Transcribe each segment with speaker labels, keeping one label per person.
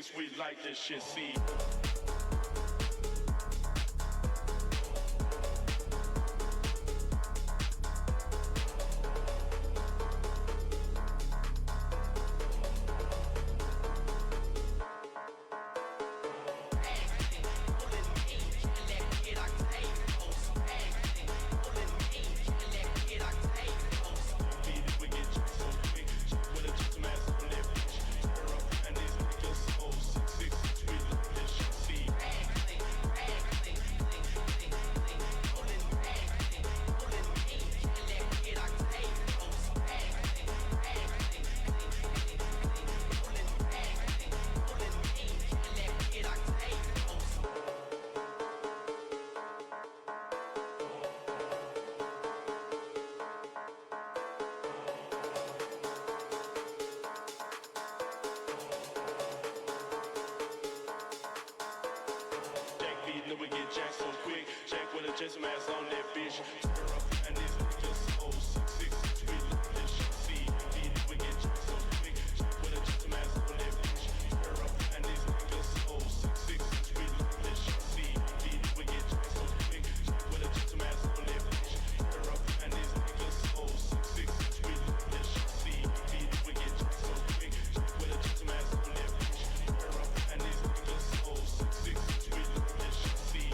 Speaker 1: 666, we like this shit, see. Then we get jacked so quick. Jack with a chest mask on that bitch. Turn up and these niggas old 666. We love this shit. See, then we get jacked so quick. Jack with a chest mask on that bitch. Turn up and these niggas old 666. We love this shit. See, then we get jacked so quick. Jack with a chest mask on that bitch. Turn up and these niggas old 666. We love this shit. See, then we get jacked so quick. Jack with a chest mask on that bitch. Turn up and these niggas old 666. We love this shit.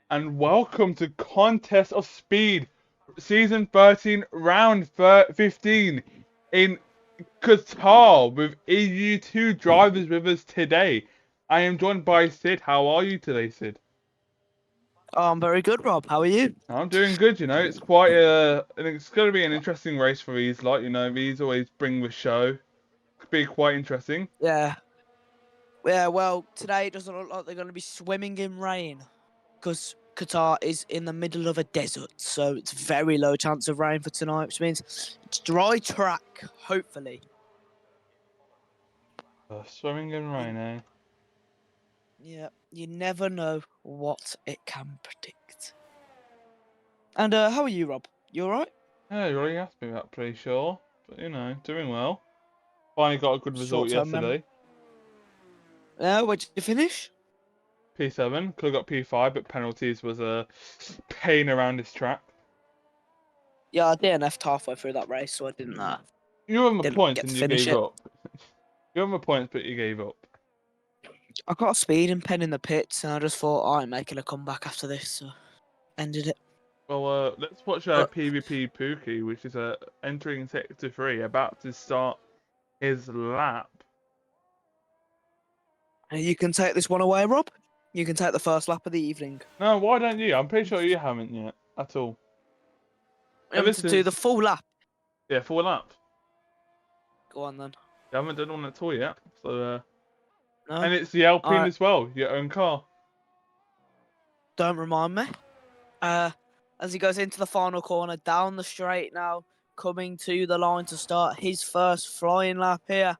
Speaker 2: and welcome to Contest of Speed, Season 13, Round 15 in Qatar with EU2 drivers with us today. I am joined by Sid. How are you today, Sid?
Speaker 3: Oh, I'm very good, Rob. How are you?
Speaker 2: I'm doing good, It's quite it's going to be an interesting race for these, these always bring the show. Could be quite interesting.
Speaker 3: Yeah. Yeah, well, today it doesn't look like they're going to be swimming in rain because Qatar is in the middle of a desert, so it's very low chance of rain for tonight, which means it's dry track, hopefully.
Speaker 2: Swimming in rain, eh?
Speaker 3: Yeah, you never know what it can predict. And how are you, Rob? You alright?
Speaker 2: Yeah, you already asked me that, pretty sure. But, doing well. Finally got a good result
Speaker 3: Short-term memory.
Speaker 2: yesterday.
Speaker 3: Where'd you finish?
Speaker 2: P7, could have got P5, but penalties was a pain around this track.
Speaker 3: Yeah, I DNF'd halfway through that race, so I
Speaker 2: You won the
Speaker 3: didn't
Speaker 2: points
Speaker 3: get
Speaker 2: and
Speaker 3: to
Speaker 2: you
Speaker 3: finish
Speaker 2: gave
Speaker 3: it.
Speaker 2: up. You won the points, but you gave up.
Speaker 3: I got a speeding pen in the pits, and I just thought, I'm making a comeback after this, so ended it.
Speaker 2: Well, let's watch PvP Pookie, which is entering Sector 3, about to start his lap.
Speaker 3: You can take this one away, Rob. You can take the first lap of the evening.
Speaker 2: No, why don't you? I'm pretty sure you haven't yet, at all.
Speaker 3: I'm to do the full lap.
Speaker 2: Yeah, full lap.
Speaker 3: Go on then.
Speaker 2: You haven't done one at all yet, so
Speaker 3: No?
Speaker 2: And it's the Alpine
Speaker 3: Alright.
Speaker 2: as well, your own car.
Speaker 3: Don't remind me. As he goes into the final corner, down the straight now, coming to the line to start his first flying lap here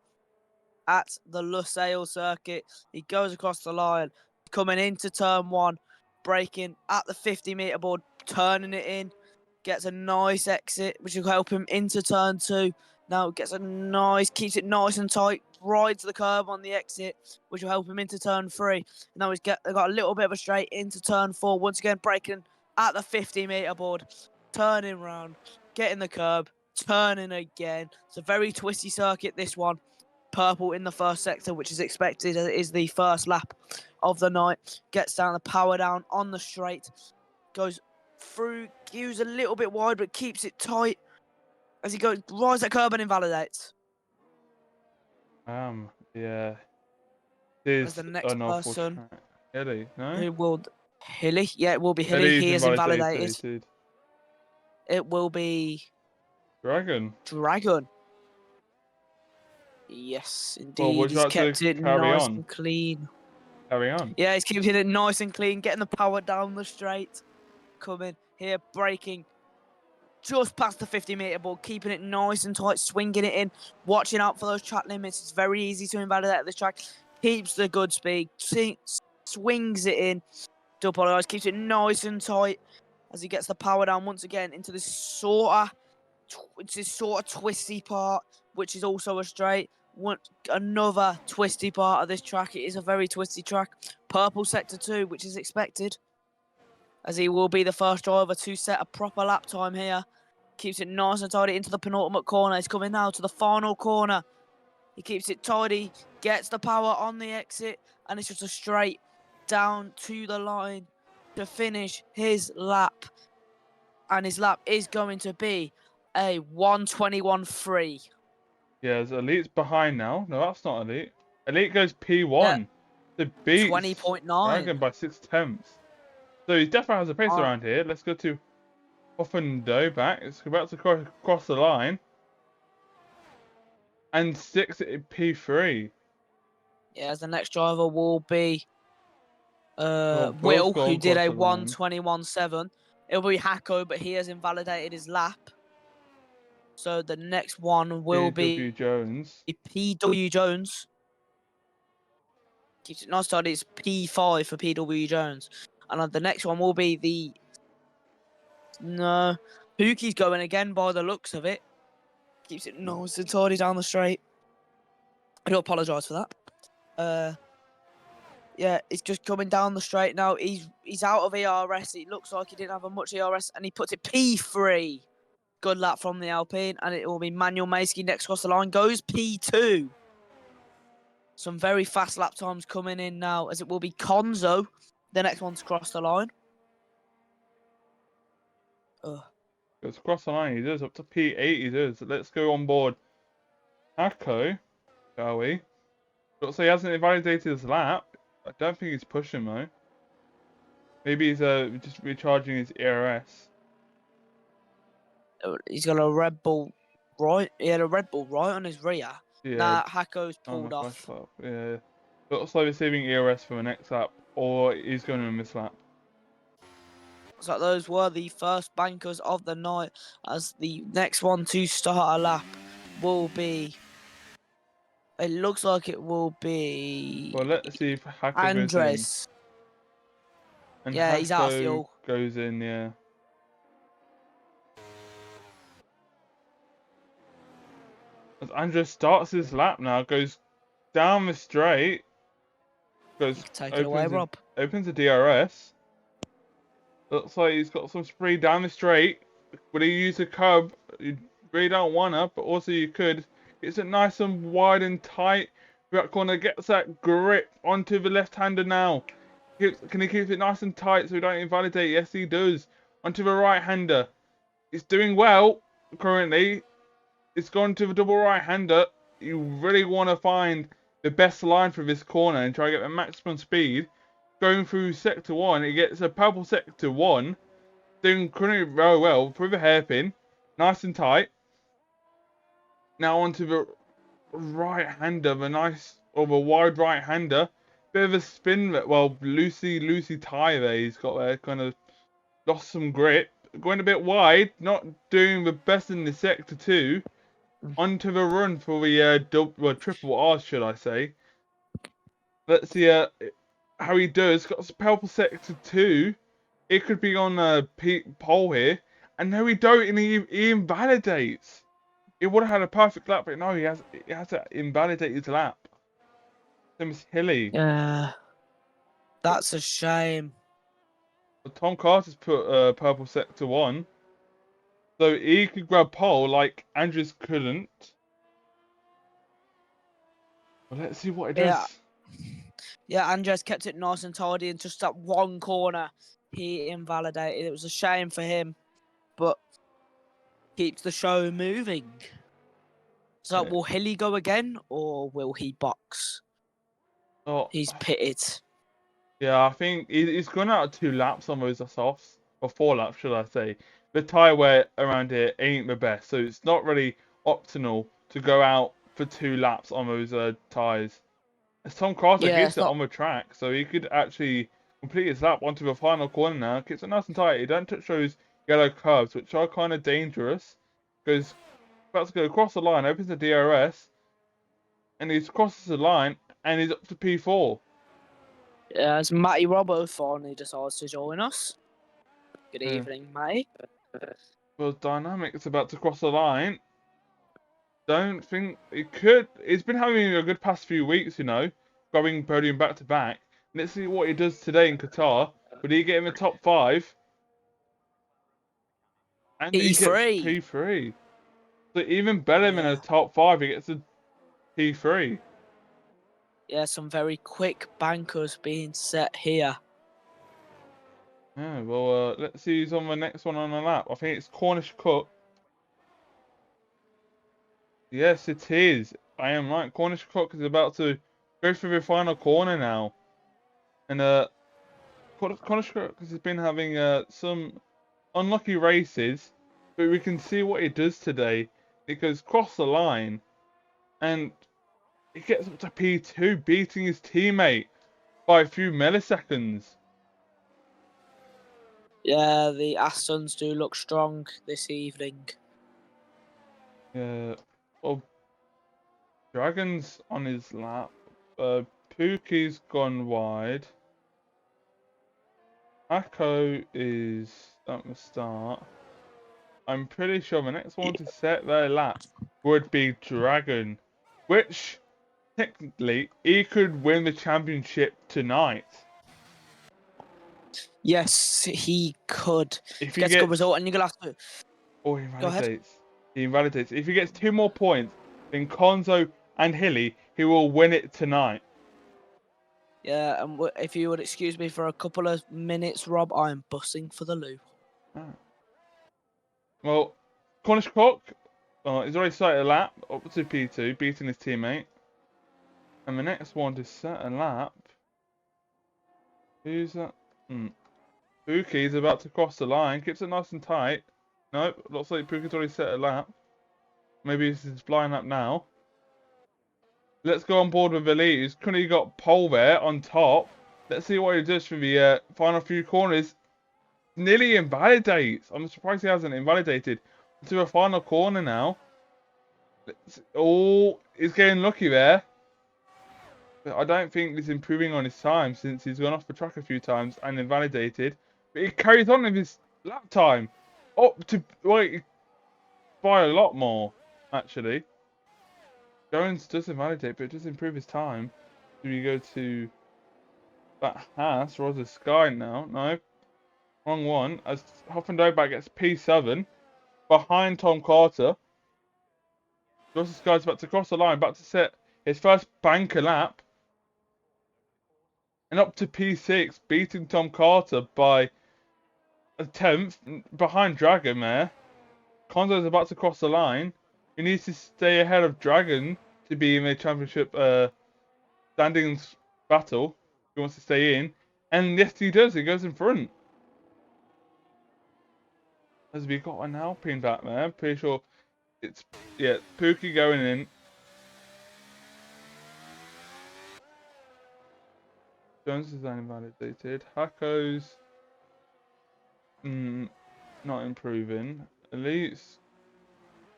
Speaker 3: at the Lusail circuit. He goes across the line, coming into turn one, braking at the 50-meter board, turning it in, gets a nice exit, which will help him into turn two. Now keeps it nice and tight, rides the curb on the exit, which will help him into turn three. Now they've got a little bit of a straight into turn four, once again braking at the 50-meter board, turning round, getting the curb, turning again. It's a very twisty circuit, this one. Purple in the first sector, which is expected is the first lap of the night. Gets down the power down on the straight, goes through, cues a little bit wide, but keeps it tight as he goes, rides that curb and invalidates.
Speaker 2: Yeah.
Speaker 3: As the next person,
Speaker 2: Hilly, no?
Speaker 3: who will Hilly? Yeah, it will be Hilly.
Speaker 2: Hilly's
Speaker 3: He is invalidated.
Speaker 2: invalidated.
Speaker 3: It will be
Speaker 2: Dragon.
Speaker 3: Yes, indeed.
Speaker 2: Well, would you
Speaker 3: he's
Speaker 2: like
Speaker 3: kept
Speaker 2: to
Speaker 3: it
Speaker 2: carry
Speaker 3: nice
Speaker 2: on?
Speaker 3: and clean.
Speaker 2: Carry on.
Speaker 3: Yeah, he's keeping it nice and clean, getting the power down the straight. Coming here, braking just past the 50-meter board, keeping it nice and tight, swinging it in, watching out for those track limits. It's very easy to invalidate this track. Keeps the good speed, swings it in. Do apologise, keeps it nice and tight as he gets the power down once again into this sort of twisty part, which is also a straight. Another twisty part of this track. It is a very twisty track. Purple sector 2, which is expected, as he will be the first driver to set a proper lap time here. Keeps it nice and tidy into the penultimate corner. He's coming now to the final corner. He keeps it tidy, gets the power on the exit, and it's just a straight down to the line to finish his lap. And his lap is going to be a 1:21.3.
Speaker 2: Yeah, Elite's behind now. No, that's not Elite. Elite goes P1. The beat
Speaker 3: 20.9.
Speaker 2: Dragon by 6/10. So he definitely has a pace around here. Let's go to Hoffendo back. It's about to cross the line. And 6 at P3.
Speaker 3: Yeah, as the next driver will be
Speaker 2: Well,
Speaker 3: Will,
Speaker 2: gone
Speaker 3: who did a
Speaker 2: across the line.
Speaker 3: 1:21.7. It'll be Hacko, but he has invalidated his lap. So the next one will be
Speaker 2: Jones.
Speaker 3: PW Jones. Keeps it nice tidy. It's P5 for PW Jones. And the next one will be Pookie's going again by the looks of it. Keeps it nice and tidy down the straight. I do apologise for that. Yeah, he's just coming down the straight now. He's out of ERS. It looks like he didn't have much ERS, and he puts it P3. Good lap from the Alpine, and it will be Manuel Mayski next across the line. Goes P2. Some very fast lap times coming in now, as it will be Konzo, the next one to cross the line.
Speaker 2: Goes across the line, he does, up to P8 he does. Let's go on board Hako, shall we? So he hasn't invalidated his lap. I don't think he's pushing though. Maybe he's just recharging his ERS.
Speaker 3: He's got a Red Bull right. He had a Red Bull right on his rear.
Speaker 2: Yeah.
Speaker 3: Nah, Hako's
Speaker 2: on
Speaker 3: pulled
Speaker 2: the
Speaker 3: off.
Speaker 2: flash lap. Yeah. Looks like he's saving ERS for the next lap, or he's going to miss lap.
Speaker 3: So those were the first bankers of the night. As the next one to start a lap will be. It looks like it will be.
Speaker 2: Well, let's see if Hako goes in.
Speaker 3: Andres.
Speaker 2: And
Speaker 3: Yeah, he's out of
Speaker 2: Hako
Speaker 3: fuel.
Speaker 2: goes in, yeah. As Andres starts his lap now, goes down the straight, goes
Speaker 3: Take it away, Rob.
Speaker 2: Opens the DRS. Looks like he's got some speed down the straight. Would he use a curb? You really don't wanna, but also you could. It's a nice and wide and tight. That corner gets that grip onto the left-hander now. Can he keep it nice and tight so he don't invalidate? Yes, he does. Onto the right-hander. He's doing well currently. It's gone to the double right-hander. You really want to find the best line for this corner and try to get the maximum speed. Going through sector 1, he gets a purple sector 1. Doing currently very well through the hairpin. Nice and tight. Now onto the right-hander, the wide right-hander. Bit of a spin, well, loosey tie there. He's got there, kind of lost some grip. Going a bit wide, not doing the best in the sector 2. Onto the run for the triple R, should I say. Let's see how he does. Got a purple sector 2. It could be on a pole here. And no, he don't, and he invalidates. He would have had a perfect lap, but no, he has to invalidate his lap. Same as Hilly.
Speaker 3: Yeah, that's a shame.
Speaker 2: But Tom Carter's put purple sector 1. So he could grab pole like Andrews couldn't. Well, let's see what he does.
Speaker 3: Yeah, Andres kept it nice and tidy, and just that one corner he invalidated. It was a shame for him, but keeps the show moving. So will Hilly go again, or will he box?
Speaker 2: Oh,
Speaker 3: He's pitted.
Speaker 2: Yeah, I think he's gone out of 2 laps on those softs, or 4 laps, should I say. The tyre wear around here ain't the best, so it's not really optional to go out for 2 laps on those tyres. As Tom Carter keeps it on the track, so he could actually complete his lap onto the final corner now. Keeps it nice and tight. He don't touch those yellow curves, which are kind of dangerous. Goes about to go across the line, opens the DRS, and he crosses the line, and he's up to P4.
Speaker 3: Yeah, as Matty Robbo finally decides to join us. Good
Speaker 2: Yeah.
Speaker 3: evening, Matty.
Speaker 2: Well, Dynamic's about to cross the line. Don't think it could. He's been having a good past few weeks, you know, going podium back to back. Let's see what he does today in Qatar. Would he get in the top 5? And he gets P3. So even better than a top 5, he gets a P3.
Speaker 3: Yeah, some very quick bankers being set here.
Speaker 2: Yeah, well, let's see who's on the next one on the lap. I think it's Cornish Cook. Yes, it is. I am right. Cornish Cook is about to go through the final corner now. And Cornish Cook has been having some unlucky races. But we can see what he does today. He goes across the line. And he gets up to P2, beating his teammate by a few milliseconds.
Speaker 3: Yeah, the Astons do look strong this evening.
Speaker 2: Yeah. Well, Dragon's on his lap. Pookie's gone wide. Akko is at the start. I'm pretty sure the next one to set their lap would be Dragon, which technically he could win the championship tonight.
Speaker 3: Yes, he could.
Speaker 2: If he
Speaker 3: Gets a good result, and you're gonna have to.
Speaker 2: Or he invalidates. He invalidates. If he gets 2 more points, then Konzo and Hilly, he will win it tonight.
Speaker 3: Yeah, and if you would excuse me for a couple of minutes, Rob, I am bussing for the loo.
Speaker 2: Oh. Well, Cornish Cock, he's already started a lap up to P2, beating his teammate. And the next one to set a lap. Who's that? Pookie's about to cross the line. Keeps it nice and tight. Nope, looks like Pookie's already set a lap. Maybe he's flying up now. Let's go on board with Elite, who's currently got pole there on top. Let's see what he does for the final few corners. Nearly invalidates. I'm surprised he hasn't invalidated. To a final corner now. He's getting lucky there. But I don't think he's improving on his time since he's gone off the track a few times and invalidated. But he carries on with his lap time. Up to, wait, by a lot more, actually. Jones does invalidate, but it does improve his time. Do we go to that Haas, Rosa Sky now? No. Wrong one. As Hoffendoback gets P7 behind Tom Carter. Rosa Sky's about to cross the line, about to set his first banker lap. And up to P6, beating Tom Carter by a 10th behind Dragon there. Konzo's about to cross the line. He needs to stay ahead of Dragon to be in the championship standings battle. He wants to stay in. And yes, he does. He goes in front. As we got an Alpine back there. Pretty sure it's, yeah, Pookie going in. Jones is invalidated. Hako's not improving. Elite's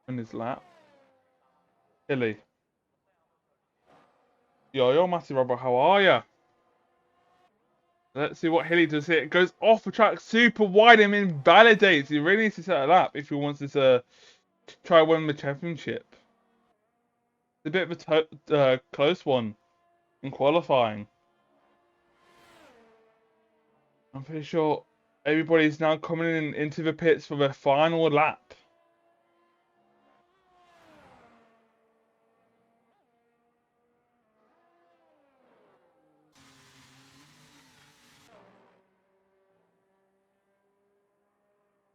Speaker 2: on his lap. Hilly. Yo, Matty Robber, how are ya? Let's see what Hilly does here. It goes off the track super wide and invalidates. He really needs to set a lap if he wants to try win the championship. It's a bit of a close one in qualifying. I'm pretty sure everybody's now coming into the pits for their final lap.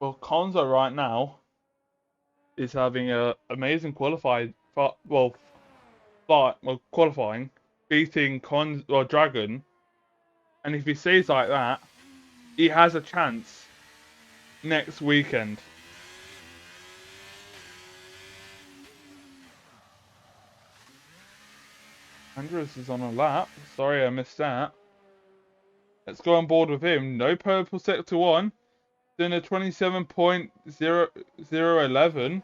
Speaker 2: Well, Konzo right now is having a amazing qualifying, beating Dragon, and if he stays like that, he has a chance next weekend. Andrews is on a lap. Sorry, I missed that. Let's go on board with him. No purple sector 1. Doing a 27.0011.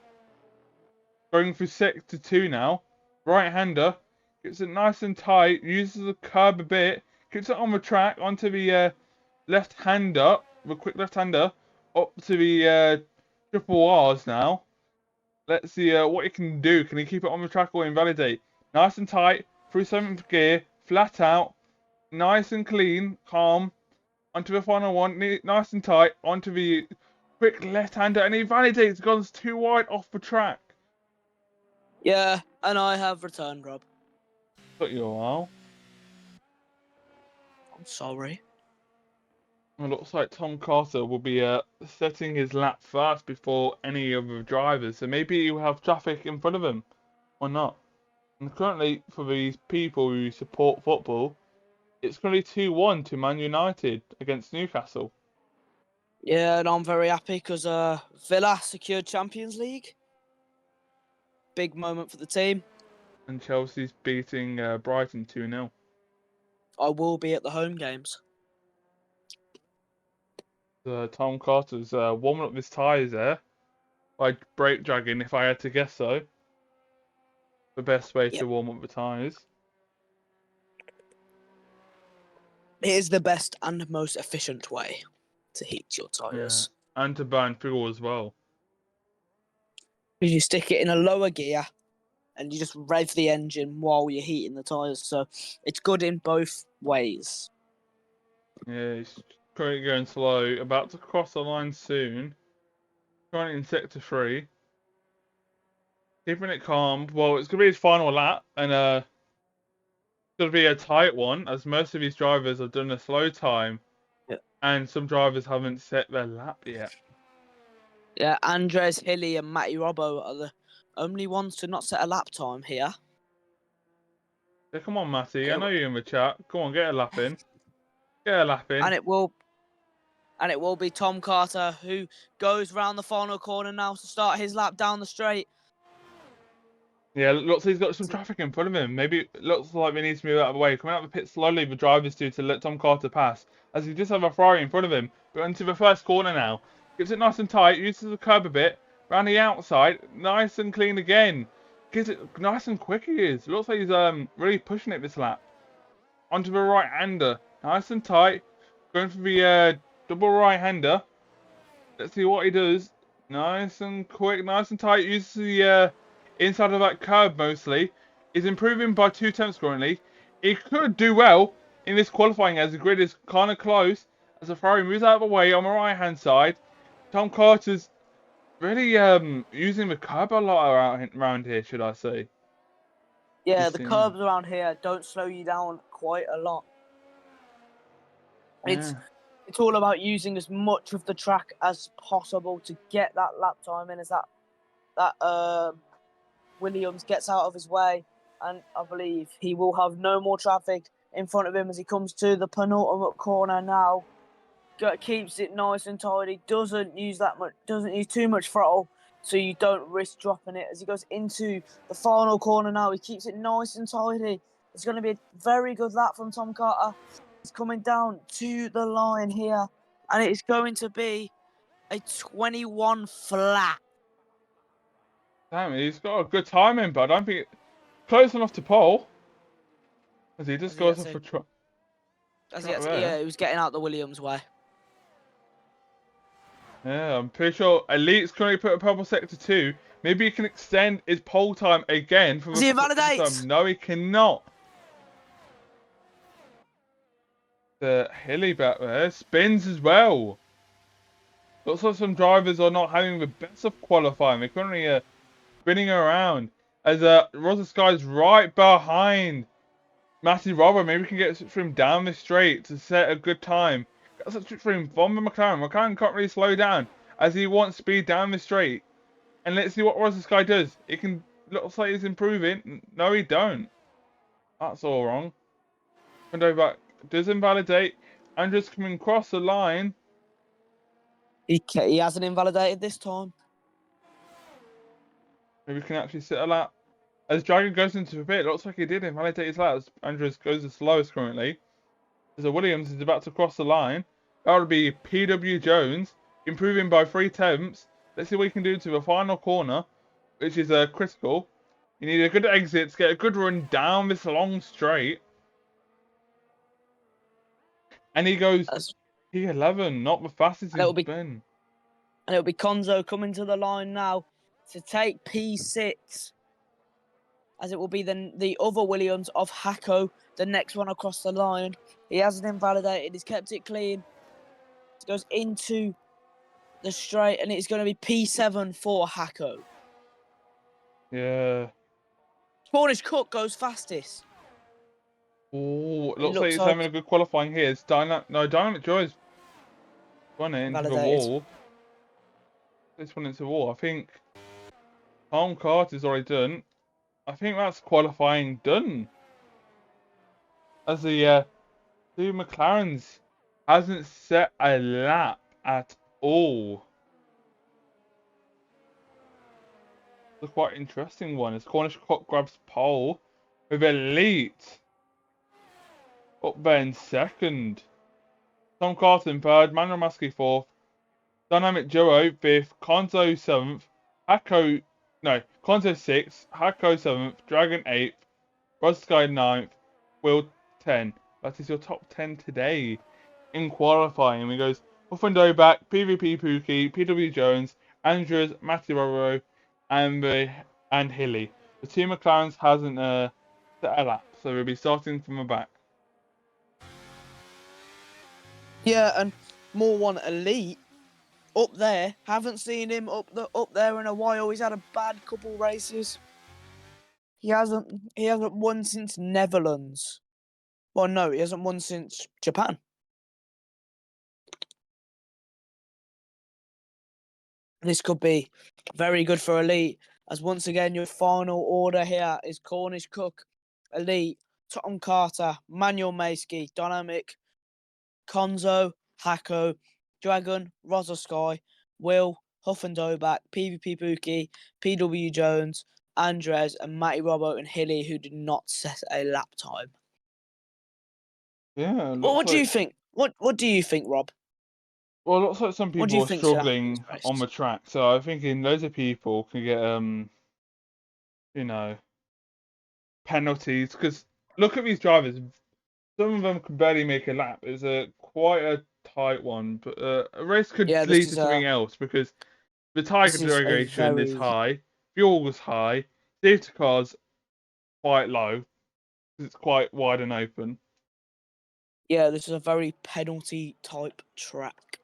Speaker 2: Going through sector 2 now. Right-hander. Gets it nice and tight. Uses the curb a bit. Gets it on the track onto the left-hander. The quick left-hander. Up to the triple R's now. Let's see what he can do. Can he keep it on the track or invalidate? Nice and tight. Through 7th gear. Flat out. Nice and clean. Calm. Onto the final one, nice and tight, onto the quick left-hander, and he validates, goes too wide off the track.
Speaker 3: Yeah, and I have returned, Rob.
Speaker 2: Took you a while.
Speaker 3: I'm sorry.
Speaker 2: It looks like Tom Carter will be setting his lap first before any of the drivers, so maybe he'll have traffic in front of him, or not. And currently, for these people who support football, it's currently 2-1 to Man United against Newcastle.
Speaker 3: Yeah, and I'm very happy because Villa secured Champions League. Big moment for the team.
Speaker 2: And Chelsea's beating Brighton 2-0.
Speaker 3: I will be at the home games.
Speaker 2: Tom Carter's warming up his tyres there by brake dragging, if I had to guess so. The best way to warm up the tyres.
Speaker 3: It is the best and most efficient way to heat your tyres.
Speaker 2: Yeah. And to burn fuel as well.
Speaker 3: Because you stick it in a lower gear and you just rev the engine while you're heating the tyres. So it's good in both ways.
Speaker 2: Yeah, he's currently going slow. About to cross the line soon. Currently in sector 3. Keeping it calm. Well, it's going to be his final lap. And going to be a tight one, as most of these drivers have done a slow time, and some drivers haven't set their lap yet.
Speaker 3: Yeah, Andres Hilly and Matty Robbo are the only ones to not set a lap time here.
Speaker 2: Yeah, come on, Matty. I know you're in the chat. Come on, get a lap in. Get a lap in.
Speaker 3: And it will be Tom Carter who goes round the final corner now to start his lap down the straight.
Speaker 2: Yeah, looks like he's got some traffic in front of him. Maybe it looks like we need to move out of the way. Coming out of the pit slowly, the drivers do to let Tom Carter pass. As he just have a Ferrari in front of him. But into the first corner now. Gives it nice and tight, uses the curb a bit. Round the outside, nice and clean again. Gives it nice and quick he is. Looks like he's really pushing it this lap. Onto the right-hander. Nice and tight. Going for the double right-hander. Let's see what he does. Nice and quick, nice and tight. Uses the inside of that curb mostly. Is improving by 2 tenths currently. He could do well in this qualifying as the grid is kind of close. As the Ferrari moves out of the way on the right-hand side. Tom Carter's really using the curb a lot around here, should I say.
Speaker 3: Yeah,
Speaker 2: Just
Speaker 3: the
Speaker 2: seeing.
Speaker 3: curbs around here don't slow you down quite a lot.
Speaker 2: Yeah.
Speaker 3: It's all about using as much of the track as possible to get that lap time in as that Williams gets out of his way, and I believe he will have no more traffic in front of him as he comes to the penultimate corner now. Keeps it nice and tidy, doesn't use too much throttle, so you don't risk dropping it. As he goes into the final corner now, he keeps it nice and tidy. It's going to be a very good lap from Tom Carter. He's coming down to the line here, and it's going to be a 21 flat.
Speaker 2: Damn, he's got a good timing, but I don't think close enough to pole. As he just goes off a truck.
Speaker 3: Yeah, he was getting out the Williams way.
Speaker 2: Yeah, I'm pretty sure Elite's currently put a purple sector 2. Maybe he can extend his pole time again for the
Speaker 3: He invalidates.
Speaker 2: time. No, he cannot. The Hilly back there spins as well. Looks like some drivers are not having the best of qualifying. They're currently spinning around as Rosa Sky's right behind Matty Robber. Maybe we can get for him down the straight to set a good time. Got such for him from the McLaren. McLaren can't really slow down as he wants speed down the straight. And let's see what Rosa Sky does. It can looks like he's improving. No, he don't. That's all wrong. Window back does invalidate. Andrew's coming across the line.
Speaker 3: He hasn't invalidated this time.
Speaker 2: Maybe we can actually sit a lap. As Dragon goes into the pit, it looks like he did invalidate his lap. Andrews goes the slowest currently. As Williams is about to cross the line. That would be PW Jones, improving by 3 tenths. Let's see what he can do to the final corner, which is critical. You need a good exit to get a good run down this long straight. And he goes P11, not the fastest he's been.
Speaker 3: And it'll be Konzo coming to the line now to take P6. As it will be the other Williams of Hacko, the next one across the line. He hasn't invalidated, he's kept it clean. It goes into the straight, and it's going to be P7 for Hacko.
Speaker 2: Yeah.
Speaker 3: Cornish Cook goes fastest.
Speaker 2: Oh, looks like he's having a good qualifying here. It's Dynamic Joy's run it into the wall. This one into the wall. I think Tom Carter's already done. I think that's qualifying done. As the two McLarens hasn't set a lap at all. It's a quite interesting one. As Cornish Cook grabs pole with Elite up there in second. Tom Carter in third, Manuel Maskey fourth, Dynamic Joe fifth, Konzo seventh, Konzo sixth, Hacko seventh, Dragon eighth, Sky ninth, Will 10. That is your top 10 today in qualifying. And it goes Uffendo back, PvP Pookie, PW Jones, Andrews, Matty Roro, and Hilly. The two McLarens hasn't set a lap, so we'll be starting from the back.
Speaker 3: Yeah, and more one Elite up there. Haven't seen him up there in a while. He's had a bad couple races. He hasn't won since Netherlands. Well, no, he hasn't won since Japan. This could be very good for Elite, as once again your final order here is Cornish Cook, Elite, Tom Carter, Manuel Mayski, Dynamic, Konzo, Hako, Dragon, Rosa Sky, Will, Huff and Dobak, PvP Pookie, PW Jones, Andres, and Matty Robbo and Hilly, who did not set a lap time.
Speaker 2: Yeah,
Speaker 3: Well,
Speaker 2: looks
Speaker 3: what do you
Speaker 2: like
Speaker 3: think? What do you think, Rob?
Speaker 2: well, it looks like some
Speaker 3: What do
Speaker 2: people
Speaker 3: you
Speaker 2: are
Speaker 3: think's gonna happen in
Speaker 2: struggling
Speaker 3: this
Speaker 2: on
Speaker 3: race?
Speaker 2: the track. So I'm thinking loads of people can get you know, penalties because look at these drivers. Some of them can barely make a lap. It's a quite a tight one, but a race could
Speaker 3: Yeah,
Speaker 2: lead to something else because the tire
Speaker 3: this is a
Speaker 2: configuration is
Speaker 3: very
Speaker 2: high, fuel was high, safety cars quite low 'cause it's quite wide and open.
Speaker 3: this is a very penalty type track.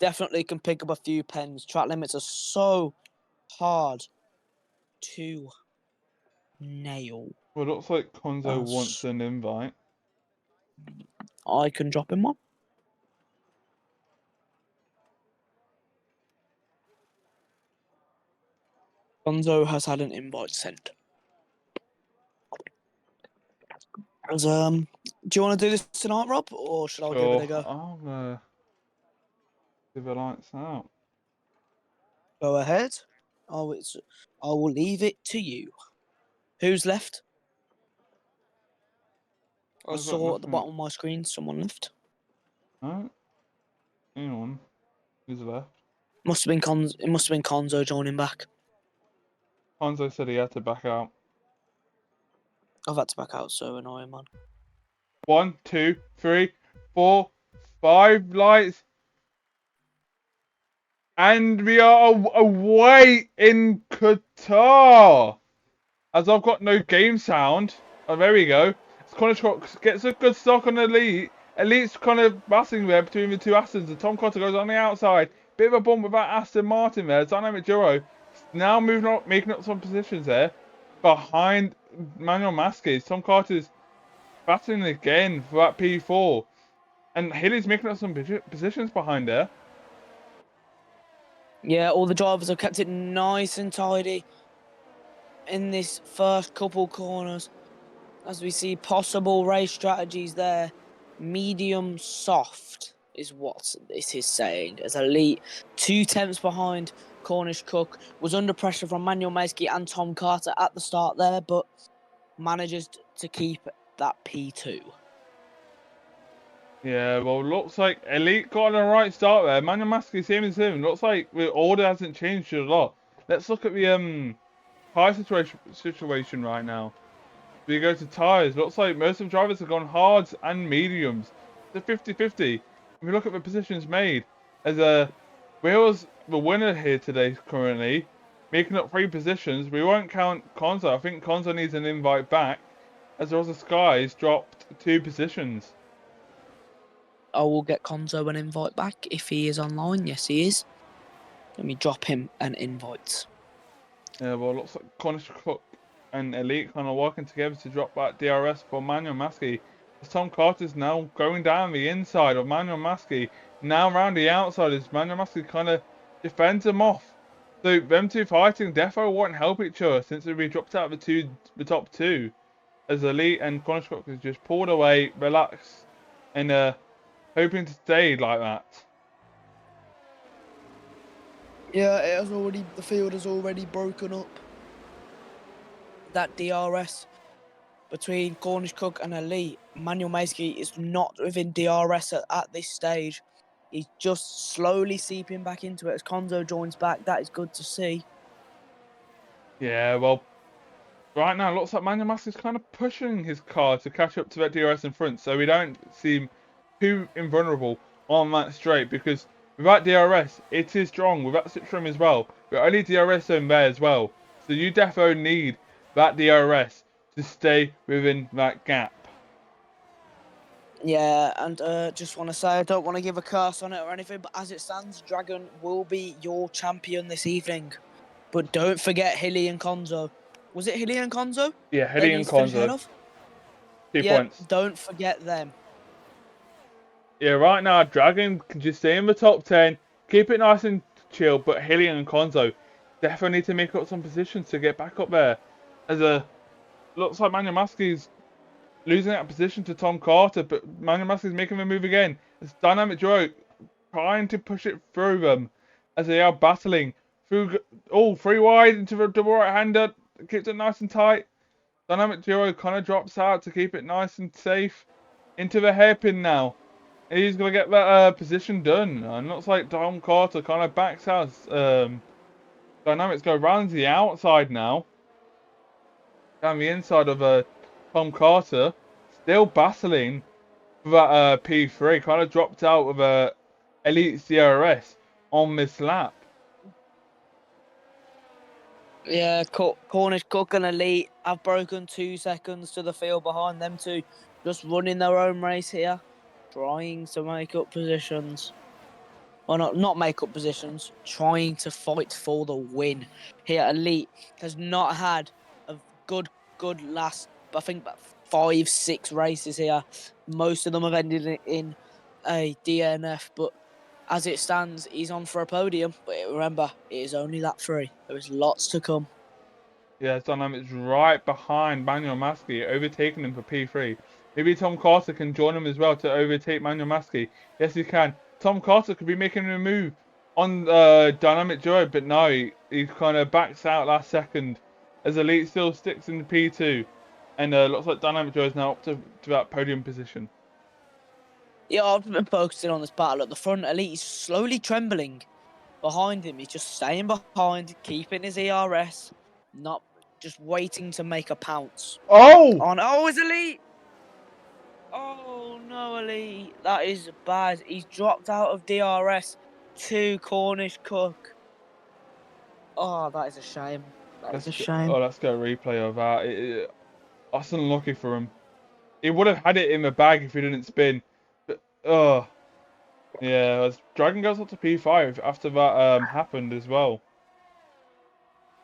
Speaker 3: Definitely can pick up a few pens. Track limits are so hard to nail.
Speaker 2: Well, it looks like Konzo wants
Speaker 3: Us.
Speaker 2: an invite.
Speaker 3: I can drop him one. Gonzo has had an invite sent. Do you want to do this tonight, Rob, or should I give it
Speaker 2: Sure,
Speaker 3: a go?
Speaker 2: I'll give the lights out.
Speaker 3: Go ahead. I will leave it to you. Who's left? I
Speaker 2: I've got
Speaker 3: saw at the
Speaker 2: nothing.
Speaker 3: bottom of my screen someone left.
Speaker 2: No, anyone who's left.
Speaker 3: Must have been It must have been Konzo joining back.
Speaker 2: Konzo said he had to back out.
Speaker 3: I've had to back out. So annoying, man.
Speaker 2: 1, 2, 3, 4, 5 lights. And we are away in Qatar. As I've got no game sound. Oh, there we go. Cornish Cook gets a good stock on Elite. Elite's kind of battling there between the two Astons. And Tom Cotter goes on the outside. Bit of a bump with that Aston Martin there. Dynamic Duo now moving up, making up some positions there. Behind Manuel Masquez. Tom Carter's battling again for that P4. And Hilly's making up some positions behind there.
Speaker 3: Yeah, all the drivers have kept it nice and tidy in this first couple corners. As we see possible race strategies there. Medium soft is what this is saying. As Elite 2/10 behind Cornish Cook, was under pressure from Manuel Mayski and Tom Carter at the start there, but manages to keep that P2.
Speaker 2: Yeah, well, looks like Elite got on the right start there. Manuel Maschi, same as him. Looks like the order hasn't changed a lot. Let's look at the tire situation right now. We go to tires. Looks like most of the drivers have gone hards and mediums. It's a 50-50. If we look at the positions made, as Will's the winner here today currently, making up 3 positions. We won't count Konzo. I think Konzo needs an invite back, as Rosa Skies dropped 2 positions.
Speaker 3: I will get Konzo an invite back if he is online. Yes, he is. Let me drop him an invite.
Speaker 2: Yeah, well, it looks like Cornish Cook and Elite kind of working together to drop that DRS for Manuel Maschi. As Tom Carter's now going down the inside of Manuel Maschi. Now around the outside as Manuel Maschi kind of defends him off. So them two fighting defo won't help each other since they've been dropped out of the top 2. As Elite and Cornish Cook has just pulled away, relaxed, and hoping to stay like that.
Speaker 3: Yeah, the field has already broken up. That DRS between Cornish Cook and Elite. Manuel Mayski is not within DRS at this stage. He's just slowly seeping back into it as Konzo joins back. That is good to see.
Speaker 2: Yeah, well, right now it looks like Manuel Maschi is kind of pushing his car to catch up to that DRS in front, so we don't seem too invulnerable on that straight, because without DRS, it is strong. Without Citroen as well, but only DRS zone there as well. So you defo need that DRS to stay within that gap.
Speaker 3: Yeah, and just want to say, I don't want to give a curse on it or anything, but as it stands, Dragon will be your champion this evening. But don't forget Hilly and Konzo. Was it Hilly and Konzo?
Speaker 2: Yeah, Hilly and Konzo. 2 points.
Speaker 3: Don't forget them.
Speaker 2: Yeah, right now Dragon can just stay in the top 10, keep it nice and chill, but Hilly and Konzo definitely need to make up some positions to get back up there. Looks like Manuel Maski's losing that position to Tom Carter, but Manuel Maski's making the move again. It's Dynamic Duo trying to push it through them as they are battling through. Oh, three wide into the double right-hander, keeps it nice and tight. Dynamic Duo kind of drops out to keep it nice and safe into the hairpin now. And he's going to get that position done. And looks like Tom Carter kind of backs out. Dynamics go round the outside now. Down the inside of Tom Carter. Still battling for that P3. Kind of dropped out with Elite CRS on this lap.
Speaker 3: Yeah, Cornish Cook and Elite have broken 2 seconds to the field behind them two, just running their own race here, trying to make up positions. Well, not make up positions, trying to fight for the win. Here, Elite has not had a good last, I think, about 5-6 races here. Most of them have ended in a DNF, but as it stands, he's on for a podium. But remember, it is only lap 3. There is lots to come.
Speaker 2: Yeah, Dynamic's right behind Manuel Maski, overtaking him for P3. Maybe Tom Carter can join him as well to overtake Manuel Maski. Yes, he can. Tom Carter could be making a move on Dynamic Duo, but no, he kind of backs out last second as Elite still sticks in the P2. And looks like Dynamic Duo is now up to that podium position.
Speaker 3: Yeah, I've been focusing on this battle at the front. Elite is slowly trembling. Behind him, he's just staying behind, keeping his ERS, not just waiting to make a pounce.
Speaker 2: Oh!
Speaker 3: Oh, it's Elite! Oh, no, Elite. That is bad. He's dropped out of DRS to Cornish Cook. Oh, that is a shame. That's a shame.
Speaker 2: Let's get a replay of that. That's unlucky for him. He would have had it in the bag if he didn't spin. But, yeah, Dragon goes up to P5 after that happened as well.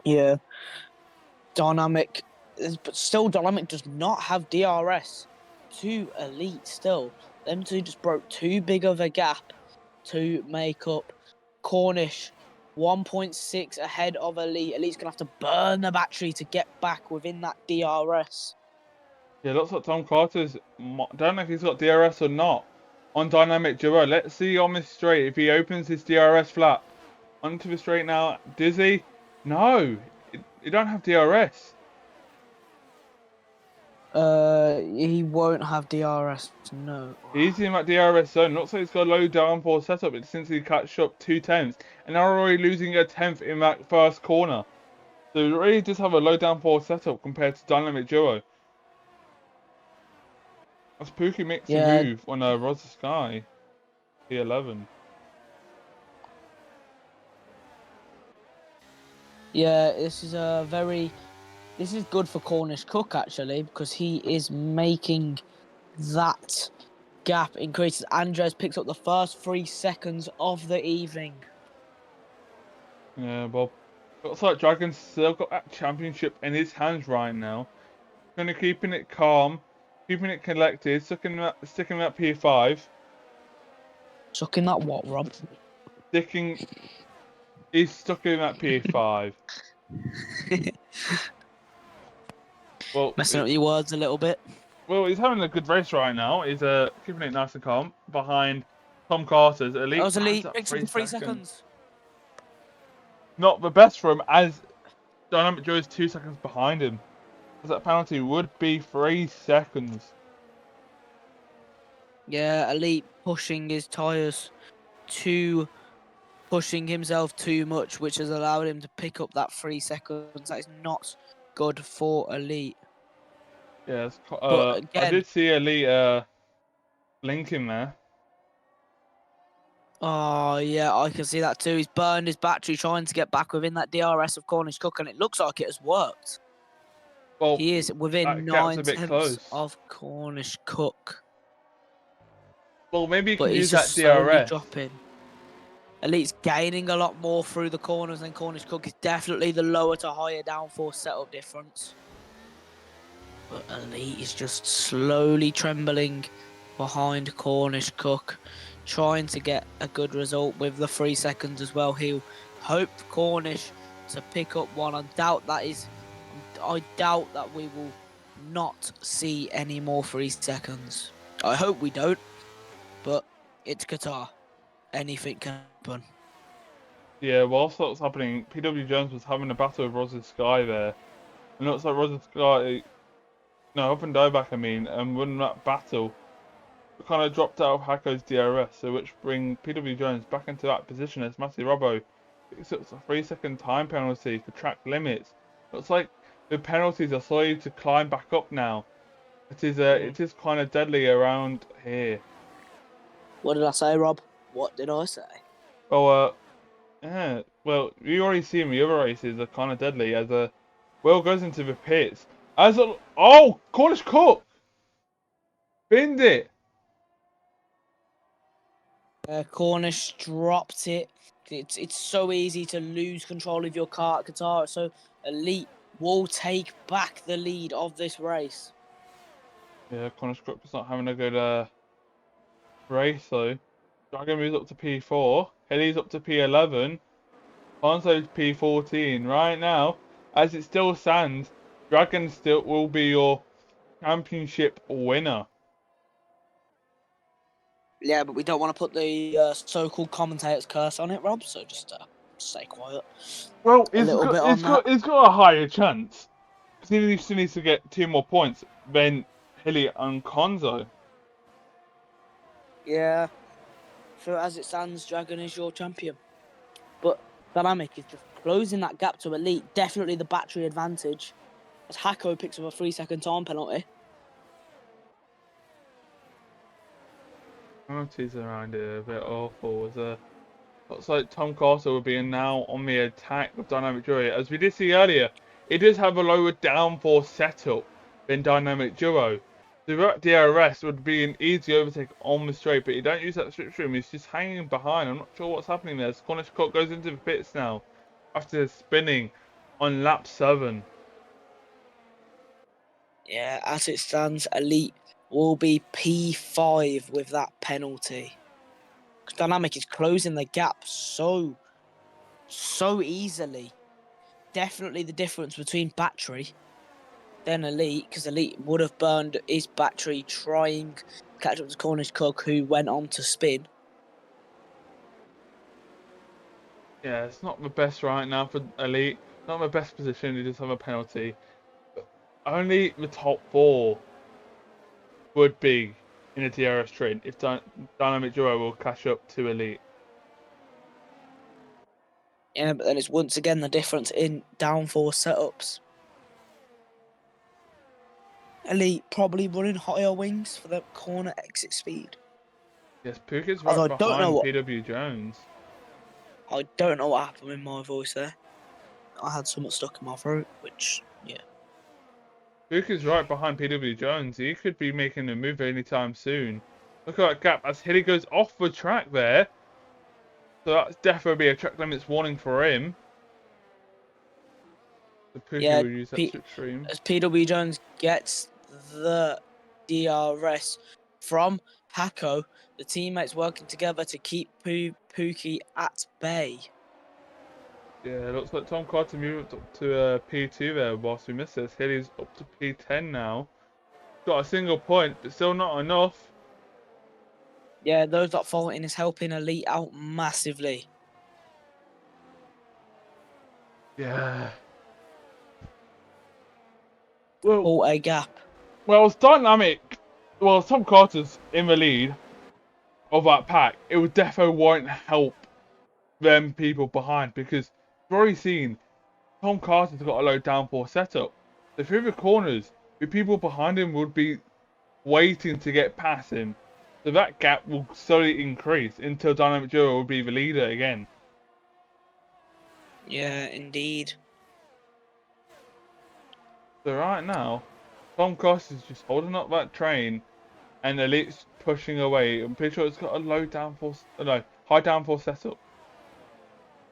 Speaker 3: Yeah. Dynamic, but still Dynamic does not have DRS to Elite still. Them two just broke too big of a gap to make up. Cornish 1.6 ahead of Elite. Elite's going to have to burn the battery to get back within that DRS.
Speaker 2: Yeah, looks like Tom Carter's... Don't know if he's got DRS or not on Dynamic Duo. Let's see on this straight if he opens his DRS flap. Onto the straight now. Dizzy? No, you don't have DRS.
Speaker 3: He won't have DRS, no.
Speaker 2: He's in that DRS zone. Looks like he's got a low downforce setup. It's since he catched up 2/10. And now we're already losing a 10th in that first corner. So we really just have a low downforce setup compared to Dynamic Duo. As Pookie makes a move on Rosa Sky, P11.
Speaker 3: Yeah, this is good for Cornish Cook actually, because he is making that gap increase. Andres picks up the first 3 seconds of the evening.
Speaker 2: Yeah, well, looks like Dragon's still got that championship in his hands right now. Gonna keeping it calm, keeping it collected, sticking that P5.
Speaker 3: Sucking that what, Rob?
Speaker 2: He's stuck in that P5. Well,
Speaker 3: messing up your words a little bit.
Speaker 2: Well, he's having a good race right now. He's keeping it nice and calm behind Tom Carter's Elite.
Speaker 3: That was Elite, picks up 3 seconds.
Speaker 2: Not the best for him, as Dynamic Joe is 2 seconds behind him. As that penalty would be 3 seconds.
Speaker 3: Yeah, Elite pushing his tyres pushing himself too much, which has allowed him to pick up that 3 seconds. That is not good for Elite.
Speaker 2: Yes,
Speaker 3: again,
Speaker 2: I did see Elite link him there.
Speaker 3: Oh, yeah, I can see that too. He's burned his battery trying to get back within that DRS of Cornish Cook, and it looks like it has worked. Well, he is within 9/10 of Cornish Cook.
Speaker 2: Well, maybe he can use that DRS.
Speaker 3: Dropping. Elite's gaining a lot more through the corners than Cornish Cook. Is definitely the lower to higher downforce setup difference. But Elite is just slowly trembling behind Cornish Cook. trying to get a good result with the 3 seconds as well. He'll hope Cornish to pick up one. I doubt that we will not see any more 3 seconds. I hope we don't, but it's Qatar. Anything can happen.
Speaker 2: Yeah, whilst that was happening, PW Jones was having a battle with Roger Sky there. And it looks like Roger Sky, no, up and Dieback, I mean, and won that battle. Kind of dropped out of Hako's DRS, so which bring PW Jones back into that position as Matty Robbo picks up a 3 second time penalty for track limits. Looks like the penalties are slowly to climb back up now. It is kind of deadly around here.
Speaker 3: What did I say, Rob? What did I say?
Speaker 2: Well, yeah, well, you already seen the other races are kind of deadly as Will goes into the pits. Cornish Cook! Binned it!
Speaker 3: Cornish dropped it. It's so easy to lose control of your car at Qatar. So Elite will take back the lead of this race.
Speaker 2: Yeah, Cornish Cook is not having a good race though. Dragon moves up to P4. Hilly's up to P11. Hanzo's P14. Right now, as it still stands, Dragon still will be your championship winner.
Speaker 3: Yeah, but we don't want to put the so-called commentator's curse on it, Rob. So just stay quiet.
Speaker 2: Well,
Speaker 3: It's
Speaker 2: got a higher chance. Because he still needs to get 2 more points than Hilly and Konzo.
Speaker 3: Yeah. So as it stands, Dragon is your champion. But Dynamic is just closing that gap to Elite. Definitely the battery advantage. As Hako picks up a 3 second time penalty.
Speaker 2: Penalties around here are a bit awful. Looks like Tom Carter will be now on the attack with Dynamic Duo. As we did see earlier, it does have a lower downforce setup than Dynamic Duo. The DRS would be an easy overtake on the straight, but you don't use that slipstream. He's just hanging behind. I'm not sure what's happening there. Cornish Cook goes into the pits now after spinning on lap 7.
Speaker 3: Yeah, as it stands, Elite will be P5 with that penalty. Dynamic is closing the gap so easily. Definitely the difference between battery then Elite, because Elite would have burned his battery trying to catch up to Cornish Cook, who went on to spin.
Speaker 2: Yeah, it's not the best right now for Elite. Not the best position. He does have a penalty. But only the top 4 would be in a DRS train if Dynamic Duo will catch up to Elite.
Speaker 3: Yeah, but then it's once again the difference in downforce setups. Elite probably running higher wings for the corner exit speed.
Speaker 2: Yes, Puka's right behind PW Jones.
Speaker 3: I don't know what happened with my voice there. I had something stuck in my throat, which, yeah.
Speaker 2: Puka's right behind PW Jones. He could be making a move anytime soon. Look at that gap as Hilly goes off the track there. So that's definitely a track limits warning for him. So Puka will use that slipstream.
Speaker 3: As PW Jones gets the DRS from Hako, the teammates working together to keep Pookie at bay.
Speaker 2: Yeah, it looks like Tom Carter moved up to P2 there whilst we missed this. Hilly's up to P10 now. Got a single point, but still not enough.
Speaker 3: Yeah, those that faulting is helping Elite out massively.
Speaker 2: Yeah. Well,
Speaker 3: All a gap.
Speaker 2: Well, it's Dynamic. Well, Tom Carter's in the lead of that pack. It would definitely won't help them people behind because we've already seen Tom Carter's got a low downforce setup. So through the corners, the people behind him would be waiting to get past him. So that gap will slowly increase until Dynamic Duo will be the leader again.
Speaker 3: Yeah, indeed.
Speaker 2: So right now, Tom Carter's just holding up that train and Elite's pushing away. I'm pretty sure it's got a high downforce setup.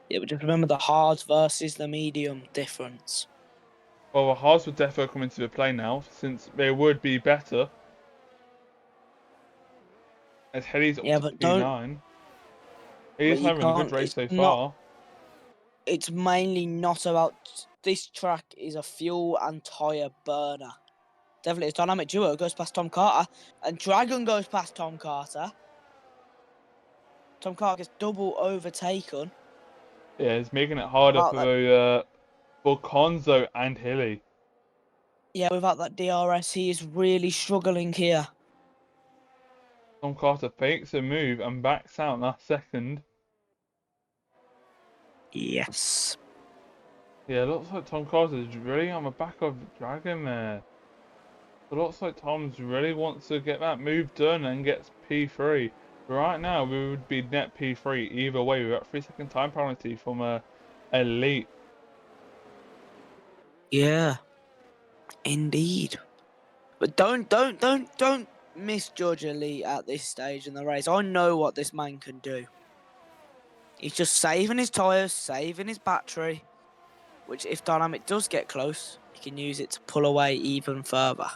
Speaker 3: Yeah, but just remember the hards versus the medium difference.
Speaker 2: Well, the hards would definitely come into the play now, since they would be better. as Hilly's up
Speaker 3: Yeah,
Speaker 2: to
Speaker 3: but
Speaker 2: P9.
Speaker 3: but
Speaker 2: He's
Speaker 3: you
Speaker 2: having a good
Speaker 3: can't.
Speaker 2: race so far.
Speaker 3: It's mainly not about. This track is a fuel and tyre burner. Definitely, it's Dynamic Duo goes past Tom Carter, and Dragon goes past Tom Carter. Tom Carter gets double overtaken.
Speaker 2: Yeah, it's making it harder
Speaker 3: Without that,
Speaker 2: for Conzo and Hilly.
Speaker 3: yeah, without that DRS, he is really struggling here.
Speaker 2: Tom Carter fakes a move and backs out last second.
Speaker 3: Yes.
Speaker 2: Yeah, it looks like Tom Carter's really on the back of Dragon there. It looks like Tom's really wants to get that move done and gets P3. Right now, we would be net P3 either way. We're at 3-second time penalty from Elite.
Speaker 3: Yeah. Indeed. But don't misjudge Elite at this stage in the race. I know what this man can do. He's just saving his tyres, saving his battery, which if Dynamic does get close, he can use it to pull away even further.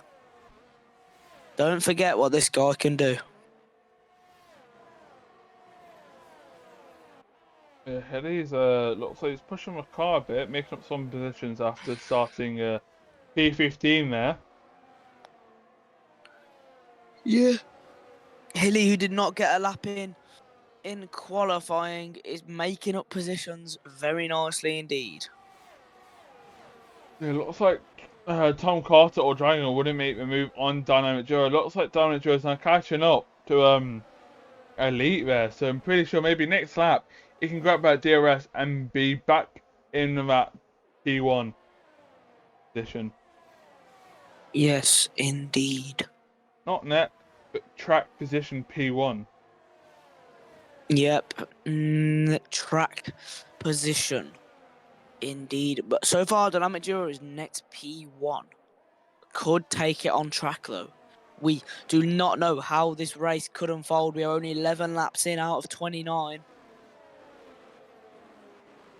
Speaker 3: Don't forget what this guy can do.
Speaker 2: Yeah, Hilly's looks like he's pushing the car a bit, making up some positions after starting P15 there.
Speaker 3: Yeah. Hilly, who did not get a lap in qualifying, is making up positions very nicely indeed.
Speaker 2: Yeah, it looks like Tom Carter or Dragon wouldn't make the move on Dynamic Duo. It looks like Dynamic Duo is now catching up to Elite there, so I'm pretty sure maybe next lap he can grab that DRS and be back in that P1 position.
Speaker 3: Yes, indeed.
Speaker 2: Not net, but track position P1.
Speaker 3: Yep. Track position. Indeed. But so far, Dynamic Duo is next P1. Could take it on track, though. We do not know how this race could unfold. We are only 11 laps in out of 29.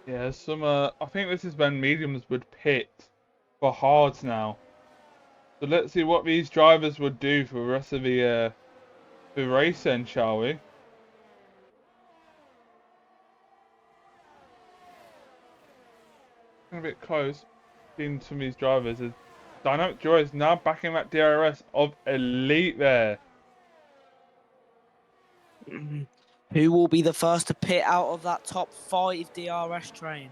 Speaker 2: Yeah, I think this is when mediums would pit for hards now. So let's see what these drivers would do for the rest of the race then, shall we? A bit close. Seeing some of these drivers as Dynamic Duo is now backing that DRS of Elite there.
Speaker 3: Who will be the first to pit out of that top 5 DRS train?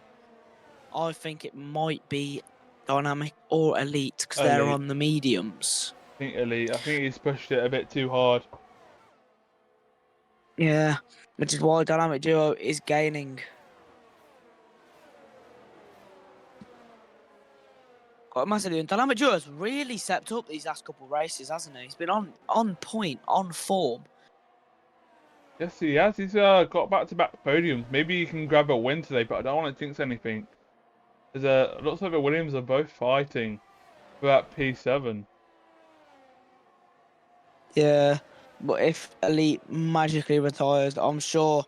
Speaker 3: I think it might be Dynamic or Elite because they're
Speaker 2: Elite.
Speaker 3: on the mediums.
Speaker 2: I think Elite. I think he's pushed it a bit too hard.
Speaker 3: Yeah, which is why Dynamic Duo is gaining. Quite massively. And Dynamic Duo has really stepped up these last couple of races, hasn't he? He's been on point, on form.
Speaker 2: Yes, he has. He's got back-to-back podiums. Maybe he can grab a win today, but I don't want to jinx anything. It looks like the Williams are both fighting for that P7.
Speaker 3: Yeah, but if Elite magically retires, I'm sure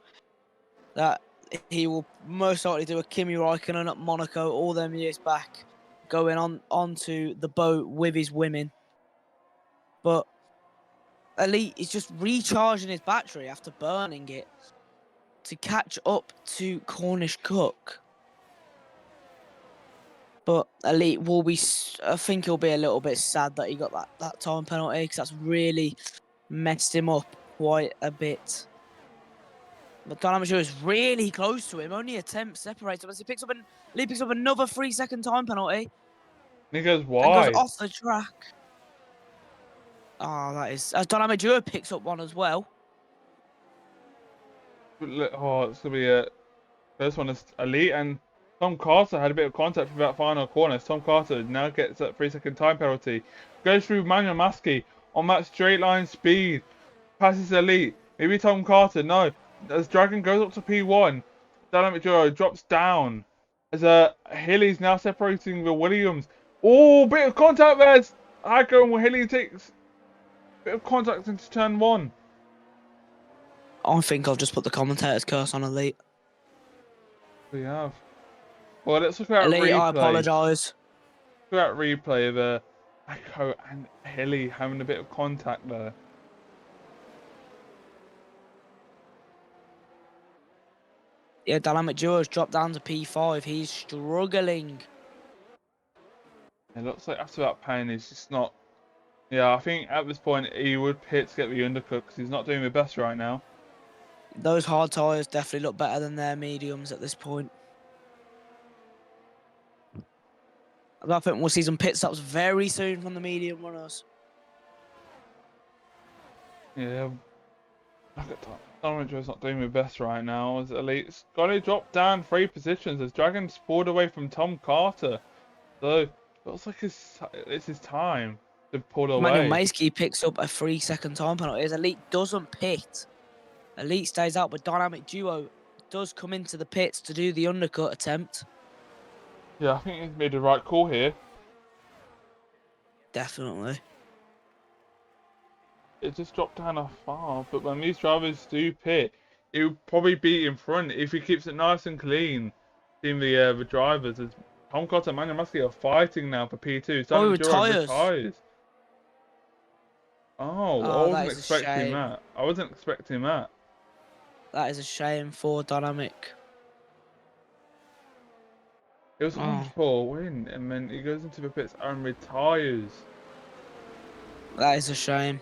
Speaker 3: that he will most likely do a Kimi Raikkonen at Monaco all them years back, going onto the boat with his women. But Elite is just recharging his battery after burning it to catch up to Cornish Cook. But Elite will be, I think he'll be a little bit sad that he got that time penalty because that's really messed him up quite a bit. But Dynamic Duo is really close to him, only a tenth separates him as Elite picks up another 3-second time penalty.
Speaker 2: And he goes
Speaker 3: And
Speaker 2: wide.
Speaker 3: goes off the track. Oh, that is, as Dynamic Duo picks up one as well.
Speaker 2: Oh, it's gonna be a first one is Elite and Tom Carter had a bit of contact for that final corner. Tom Carter now gets that 3-second time penalty. Goes through Manuel Maskey on that straight line speed. Passes Elite. Maybe Tom Carter. No. As Dragon goes up to P1, Dynamic Duo drops down. As Hilly's now separating the Williams. Oh, bit of contact there. Hacker and Hilly takes a bit of contact into turn 1.
Speaker 3: I think I've just put the commentator's curse on Elite.
Speaker 2: We have. Well, let's look at
Speaker 3: Elite,
Speaker 2: replay.
Speaker 3: I apologise.
Speaker 2: Look at replay of Echo and Hilly having a bit of contact there.
Speaker 3: Yeah, Dynamic Duo has dropped down to P5. He's struggling.
Speaker 2: It looks like after that pain, he's just not. Yeah, I think at this point he would pit to get the undercut because he's not doing the best right now.
Speaker 3: Those hard tyres definitely look better than their mediums at this point. I think we'll see some pit stops very soon from the medium runners.
Speaker 2: Yeah, look at that. Donald Joe's not doing the best right now. As Elite's got to drop down 3 positions as Dragon's pulled away from Tom Carter. So looks like it's his time to pull
Speaker 3: Manuel
Speaker 2: away.
Speaker 3: Maisky picks up a 3-second time penalty as Elite doesn't pit. Elite stays out, but Dynamic Duo does come into the pits to do the undercut attempt.
Speaker 2: Yeah, I think he's made the right call here.
Speaker 3: Definitely.
Speaker 2: It just dropped down a far, but when these drivers do pit, it will probably be in front if he keeps it nice and clean. Seeing the drivers, as Tom Carter and Manuel Maisky are fighting now for P2.
Speaker 3: Oh, he
Speaker 2: retires. Oh, I wasn't expecting that. I wasn't expecting that.
Speaker 3: That is a shame for Dynamic.
Speaker 2: It was on for a win, and then he goes into the pits and retires.
Speaker 3: That is a shame.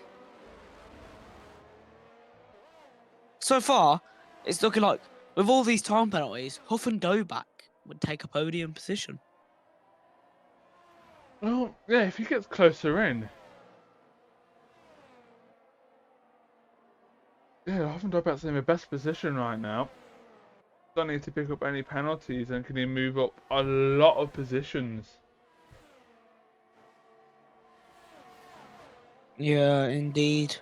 Speaker 3: So far, it's looking like, with all these time penalties, Huff and Doback would take a podium position.
Speaker 2: Well, yeah, if he gets closer in. Yeah, I haven't Doback's in the best position right now. Don't need to pick up any penalties, and can he move up a lot of positions?
Speaker 3: Yeah, indeed.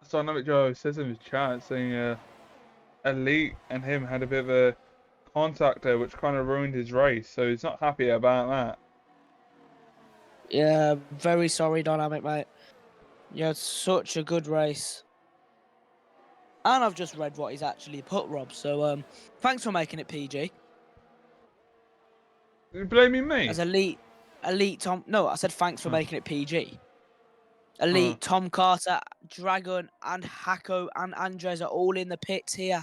Speaker 2: Dynamic Joe says in his chat saying Elite and him had a bit of a contact there which kind of ruined his race, so he's not happy about that.
Speaker 3: Yeah, very sorry, Dynamic, mate. You had such a good race. And I've just read what he's actually put, Rob, so thanks for making it PG.
Speaker 2: Are you blaming me?
Speaker 3: As Elite Tom... No, I said thanks for making it PG. Elite, Tom Carter, Dragon, and Hako and Andres are all in the pits here.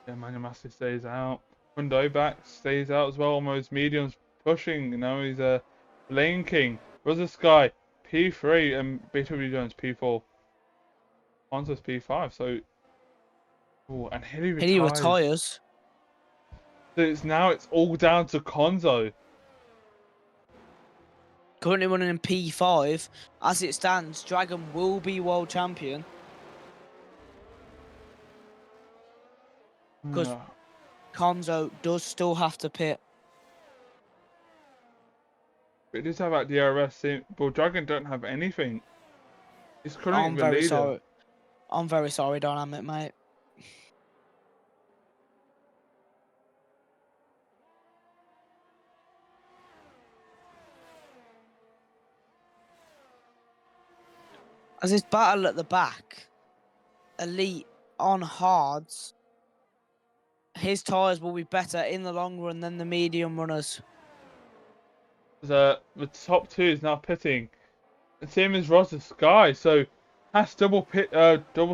Speaker 2: Yeah, Manuel Maisky stays out. Doback stays out as well. Almost mediums pushing. You know, he's a lane king. Brother Sky P3 and BW Jones P4. Ponzo's P5. So, and Hilly
Speaker 3: retires.
Speaker 2: So it's all down to Konzo.
Speaker 3: Currently running in P5. As it stands, Dragon will be world champion. Because Konzo does still have to pit.
Speaker 2: But it does have that DRS, but Dragon don't have anything. He's currently the leader.
Speaker 3: Sorry. I'm very sorry, Dynamic, mate. As this battle at the back, Elite on hards, his tyres will be better in the long run than the medium runners.
Speaker 2: The top 2 is now pitting. The same as Rosa Sky, so that's double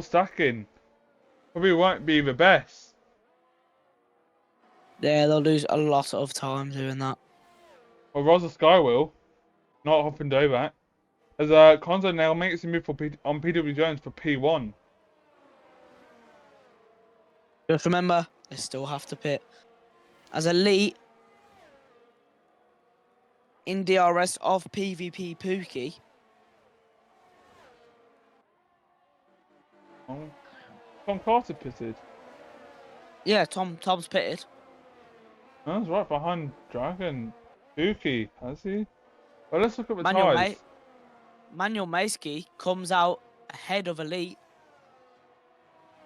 Speaker 2: stacking. Probably won't be the best.
Speaker 3: Yeah, they'll lose a lot of time doing that.
Speaker 2: Well, Rosa Sky will, not Hop and Doback. As Konzo now makes a move on PW Jones for P1.
Speaker 3: Just remember, they still have to pit. As Elite in DRS of PvP Pookie.
Speaker 2: Tom Carter pitted.
Speaker 3: Yeah, Tom's pitted.
Speaker 2: That's right behind Dragon. Pookie, has he? Well, let's look at the ties.
Speaker 3: Manuel Maisky comes out ahead of Elite.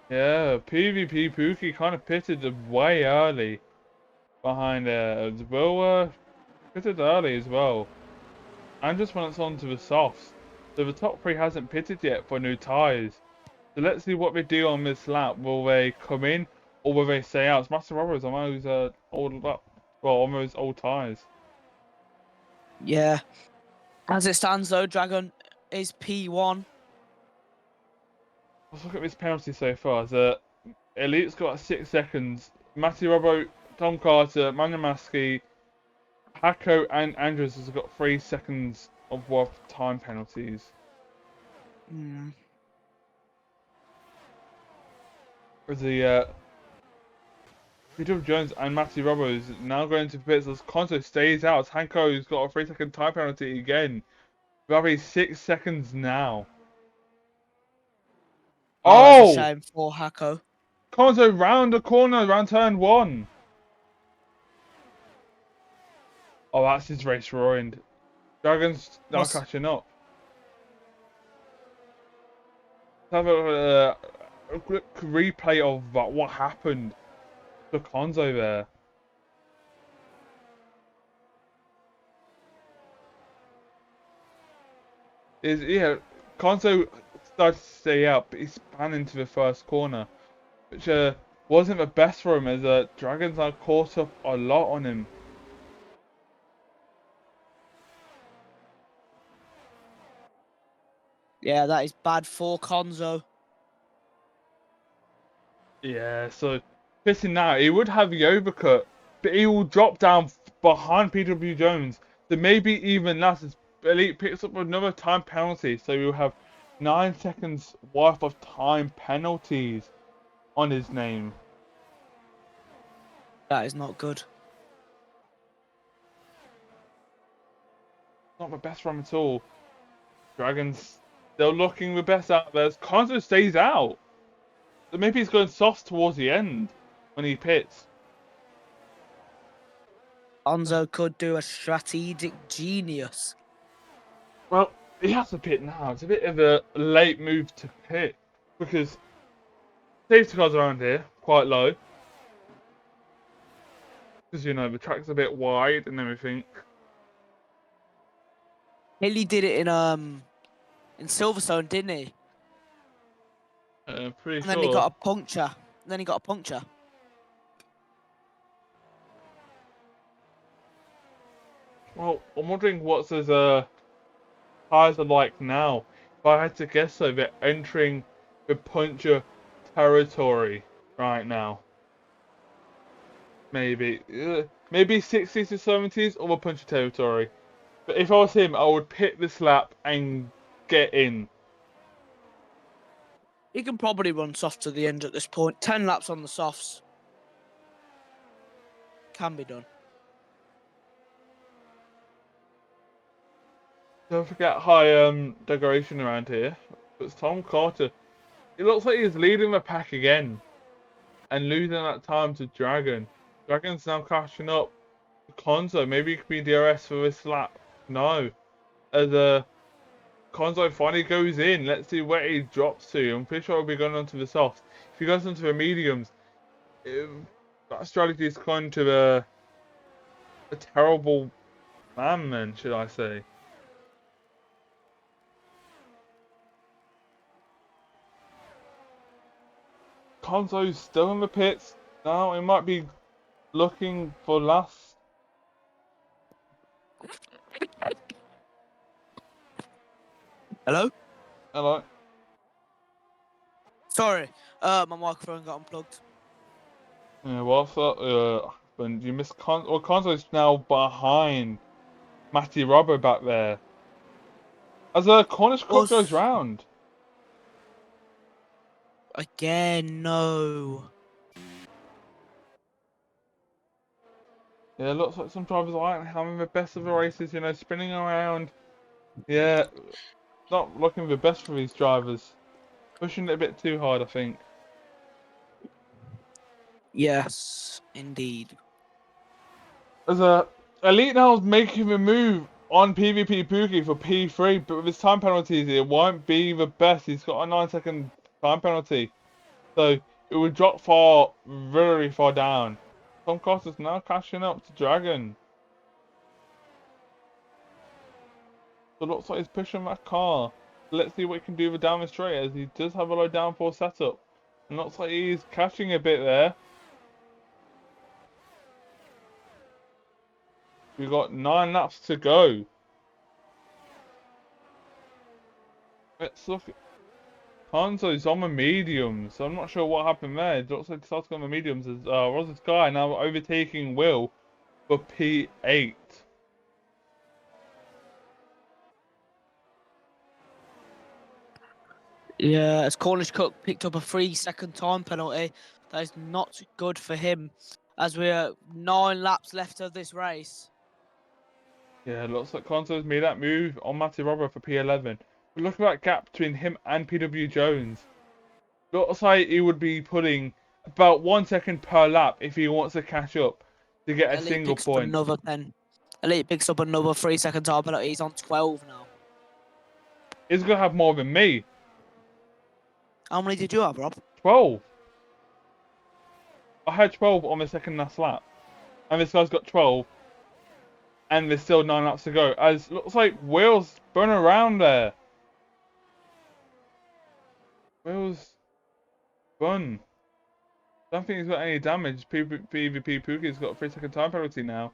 Speaker 2: Yeah, PvP Pookie kind of pitted way early behind as well. Pitted early as well. And just when it's on to the softs. So the top 3 hasn't pitted yet for new tyres. So let's see what they do on this lap. Will they come in or will they stay out? It's Master Robbers on those on those old tyres.
Speaker 3: Yeah. As it stands though, Dragon is P1.
Speaker 2: Let's look at this penalty so far. Elite's got 6 seconds. Matty Robbo, Tom Carter, Manuel Maskey, Hako, and Andrews has got 3 seconds of worth time penalties.
Speaker 3: Hmm.
Speaker 2: As the Peter Jones and Matty Robbo is now going to pits as Conto stays out. Hanko's got a 3-second time penalty again. Very 6 seconds now.
Speaker 3: Oh, that's a
Speaker 2: Oh!
Speaker 3: shame for Hako.
Speaker 2: Conto round the corner, round turn 1. Oh, that's his race ruined. Dragons now
Speaker 3: What's-
Speaker 2: catching up. Let's have a quick replay of what happened to Conzo there. Yeah, Conzo started to stay out, but he span into the first corner, which wasn't the best for him as Dragons are caught up a lot on him.
Speaker 3: Yeah, that is bad for Konzo.
Speaker 2: Yeah, so pissing now, he would have the overcut, but he will drop down behind PW Jones. So maybe even less as Elite picks up another time penalty, so he'll have 9 seconds worth of time penalties on his name.
Speaker 3: That is not good.
Speaker 2: Not the best for him at all. Dragons still looking the best out there. Konzo stays out. So maybe he's going soft towards the end when he pits.
Speaker 3: Konzo could do a strategic genius.
Speaker 2: Well, he has to pit now. It's a bit of a late move to pit because safety cars around here quite low. Because, you know, the track's a bit wide and everything.
Speaker 3: Hilly did it in Silverstone, didn't he?
Speaker 2: Pretty
Speaker 3: And then he
Speaker 2: sure.
Speaker 3: got a puncture.
Speaker 2: Well, I'm wondering what's his tires are like now. If I had to guess, so they're entering the puncher territory right now. Maybe. Maybe 60s to 70s or the puncher territory. But if I was him, I would pit this lap and get in.
Speaker 3: He can probably run soft to the end at this point. 10 laps on the softs. Can be done.
Speaker 2: Don't forget high decoration around here. But it's Tom Carter. It looks like he's leading the pack again. And losing that time to Dragon. Dragon's now catching up to Konzo. Maybe he could be DRS for this lap. No. As Konzo finally goes in. Let's see where he drops to. I'm pretty sure he'll be going onto the softs. If he goes onto the mediums, that strategy is kind of a terrible man, then, should I say. Konzo's still in the pits. Now he might be looking for last.
Speaker 3: Hello?
Speaker 2: Hello.
Speaker 3: Sorry, my microphone got unplugged.
Speaker 2: Yeah, what's that happened? You missed well, Konzo's now behind Matty Robbo back there. As a Cornish cook goes round.
Speaker 3: Again, no.
Speaker 2: Yeah, it looks like some drivers aren't having the best of the races, you know, spinning around. Yeah, not looking the best for these drivers. Pushing it a bit too hard, I think.
Speaker 3: Yes, indeed.
Speaker 2: As a Elite now is making the move on PvP Pookie for P3, but with his time penalties, it won't be the best. He's got a 9-second time penalty. So it would drop very far down. Tom Costa's now catching up to Dragon. So it looks like he's pushing that car. Let's see what he can do with down the straight, as he does have a low downforce setup. And looks like he's catching a bit there. We've got 9 laps to go. Let's look at Konzo's on the mediums. So I'm not sure what happened there. It looks like Scott's on the mediums as Rosa Sky now overtaking Will for P8.
Speaker 3: Yeah, as Cornish Cook picked up a 3-second time penalty. That is not good for him, as we're 9 laps left of this race.
Speaker 2: Yeah, looks like Konzo's made that move on Matty Robber for P11. But look at that gap between him and PW Jones. Looks like he would be putting about 1 second per lap if he wants to catch up to get a
Speaker 3: Elite
Speaker 2: single
Speaker 3: picks up
Speaker 2: point.
Speaker 3: another 10. Elite picks up another 3-second time penalty. He's on 12 now.
Speaker 2: He's going to have more than me.
Speaker 3: How many did you have, Rob?
Speaker 2: 12. I had 12 on the second last lap. And this guy's got 12. And there's still 9 laps to go. As looks like Will's spun around there. Will's spun. Don't think he's got any damage. PvP Pookie's got a 3-second time penalty now.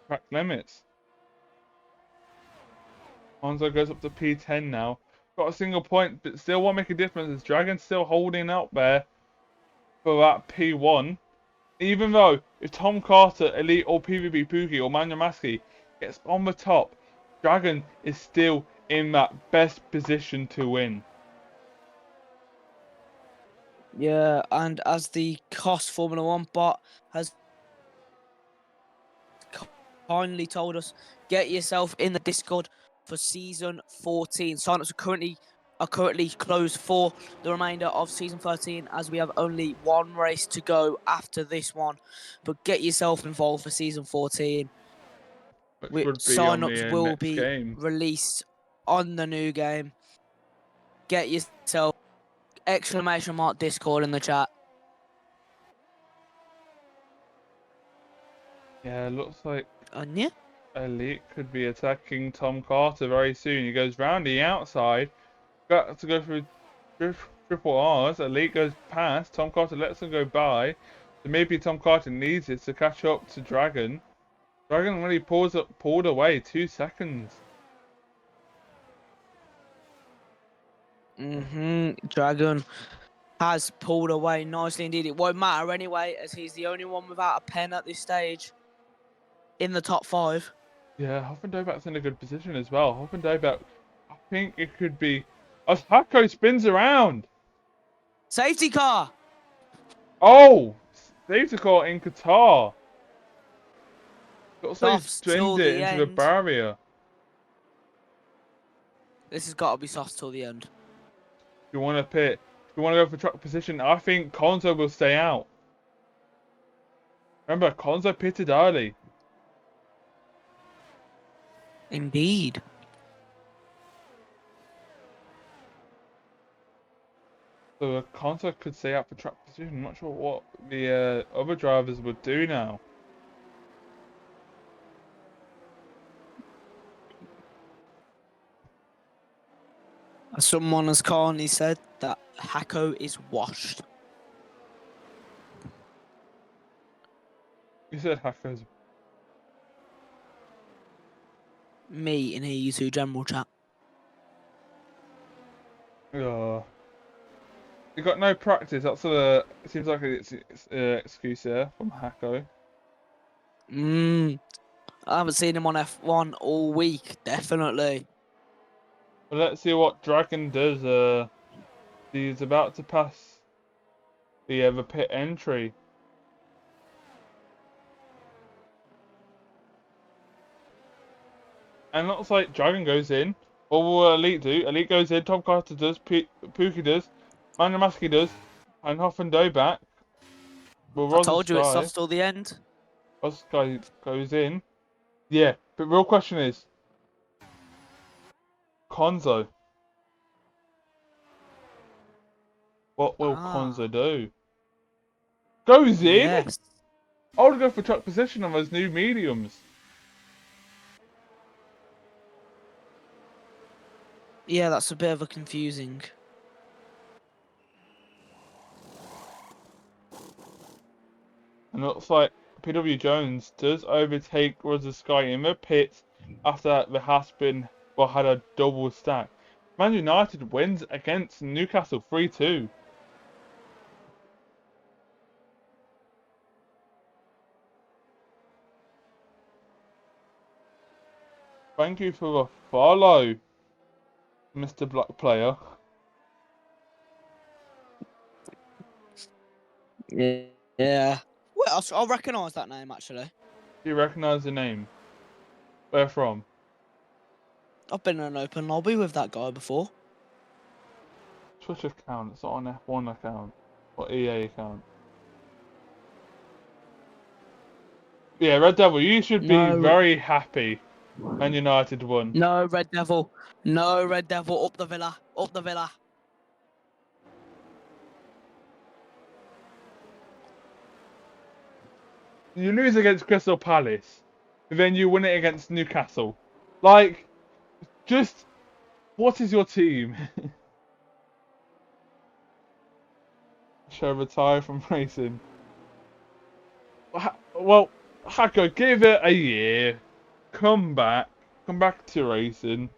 Speaker 2: Track limits. Hanzo goes up to P10 now. Got a single point, but still won't make a difference as Dragon's still holding out there for that P1. Even though if Tom Carter, Elite or PvP Pookie or Manja Maski gets on the top, Dragon is still in that best position to win.
Speaker 3: Yeah, and as the COS Formula 1 bot has kindly told us, get yourself in the Discord for season 14. Sign-ups are currently closed for the remainder of season 13, as we have only one race to go after this one. But get yourself involved for season 14.
Speaker 2: Which would be
Speaker 3: Sign-ups
Speaker 2: on the
Speaker 3: will
Speaker 2: next
Speaker 3: be
Speaker 2: game.
Speaker 3: released on the new game. Get yourself ! Discord in the chat.
Speaker 2: Yeah, looks like
Speaker 3: Anya?
Speaker 2: Elite could be attacking Tom Carter very soon. He goes round the outside. Got to go through triple R's. Elite goes past. Tom Carter lets him go by. So maybe Tom Carter needs it to catch up to Dragon. Dragon really pulled away 2 seconds.
Speaker 3: Dragon has pulled away nicely indeed. It won't matter anyway, as he's the only one without a pen at this stage in the top 5.
Speaker 2: Yeah, Hoffendobak's in a good position as well. Hoffendobak, I think it could be... As Hako spins around!
Speaker 3: Safety car!
Speaker 2: Oh! Safety car in Qatar. Looks like
Speaker 3: Softs
Speaker 2: he's
Speaker 3: till
Speaker 2: twinned it
Speaker 3: the
Speaker 2: into the
Speaker 3: end.
Speaker 2: barrier.
Speaker 3: This has got to be soft till the end.
Speaker 2: If you want to pit, if you want to go for truck position, I think Konzo will stay out. Remember, Konzo pitted early.
Speaker 3: Indeed.
Speaker 2: So Konzo could stay out for truck position. I'm not sure what the other drivers would do now.
Speaker 3: Someone has kindly said that Hako is washed.
Speaker 2: You said Hako's.
Speaker 3: Me in EU2 general chat.
Speaker 2: Oh. He got no practice. That's it seems like it's excuse here from Hako.
Speaker 3: I haven't seen him on F1 all week, definitely.
Speaker 2: But let's see what Dragon does. He's about to pass the pit entry. And looks like Dragon goes in. What will Elite do? Elite goes in, Tom Carter does, Pookie does, Manamaski does, and Hoffendobak. Well,
Speaker 3: I told you it's soft till the end.
Speaker 2: Sky goes in. Yeah, but real question is, Konzo. What will Konzo do? Goes in?
Speaker 3: Yes.
Speaker 2: I would go for truck position on those new mediums.
Speaker 3: Yeah, that's a bit of a confusing.
Speaker 2: And it looks like PW Jones does overtake Rosa Sky in the pits after there has been, well, had a double stack. Man United wins against Newcastle 3-2. Thank you for the follow, Mr. Black Player.
Speaker 3: Yeah. Well, I'll recognise that name actually.
Speaker 2: Do you recognise the name? Where from?
Speaker 3: I've been in an open lobby with that guy before.
Speaker 2: Twitch account. It's not on F1 account or EA account. Yeah, Red Devil, you should be
Speaker 3: No.
Speaker 2: very happy. Man United won.
Speaker 3: No, Red Devil. No, Red Devil. Up the Villa. Up the Villa.
Speaker 2: You lose against Crystal Palace, but then you win it against Newcastle. Like, just what is your team? Shall retire from racing. Well, Hako, give it a year. Come back to racing.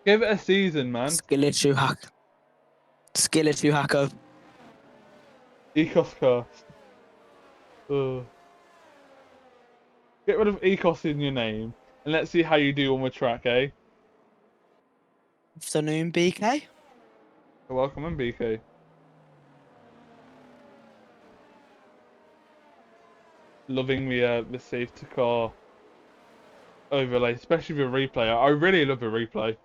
Speaker 2: Give it a season, man.
Speaker 3: Skill issue, Hako.
Speaker 2: Ecos cast. Ugh. Get rid of Ecos in your name, and let's see how you do on the track, eh?
Speaker 3: Afternoon, BK.
Speaker 2: Welcome in, BK. Loving the save to car overlay, especially the replay. I really love the replay.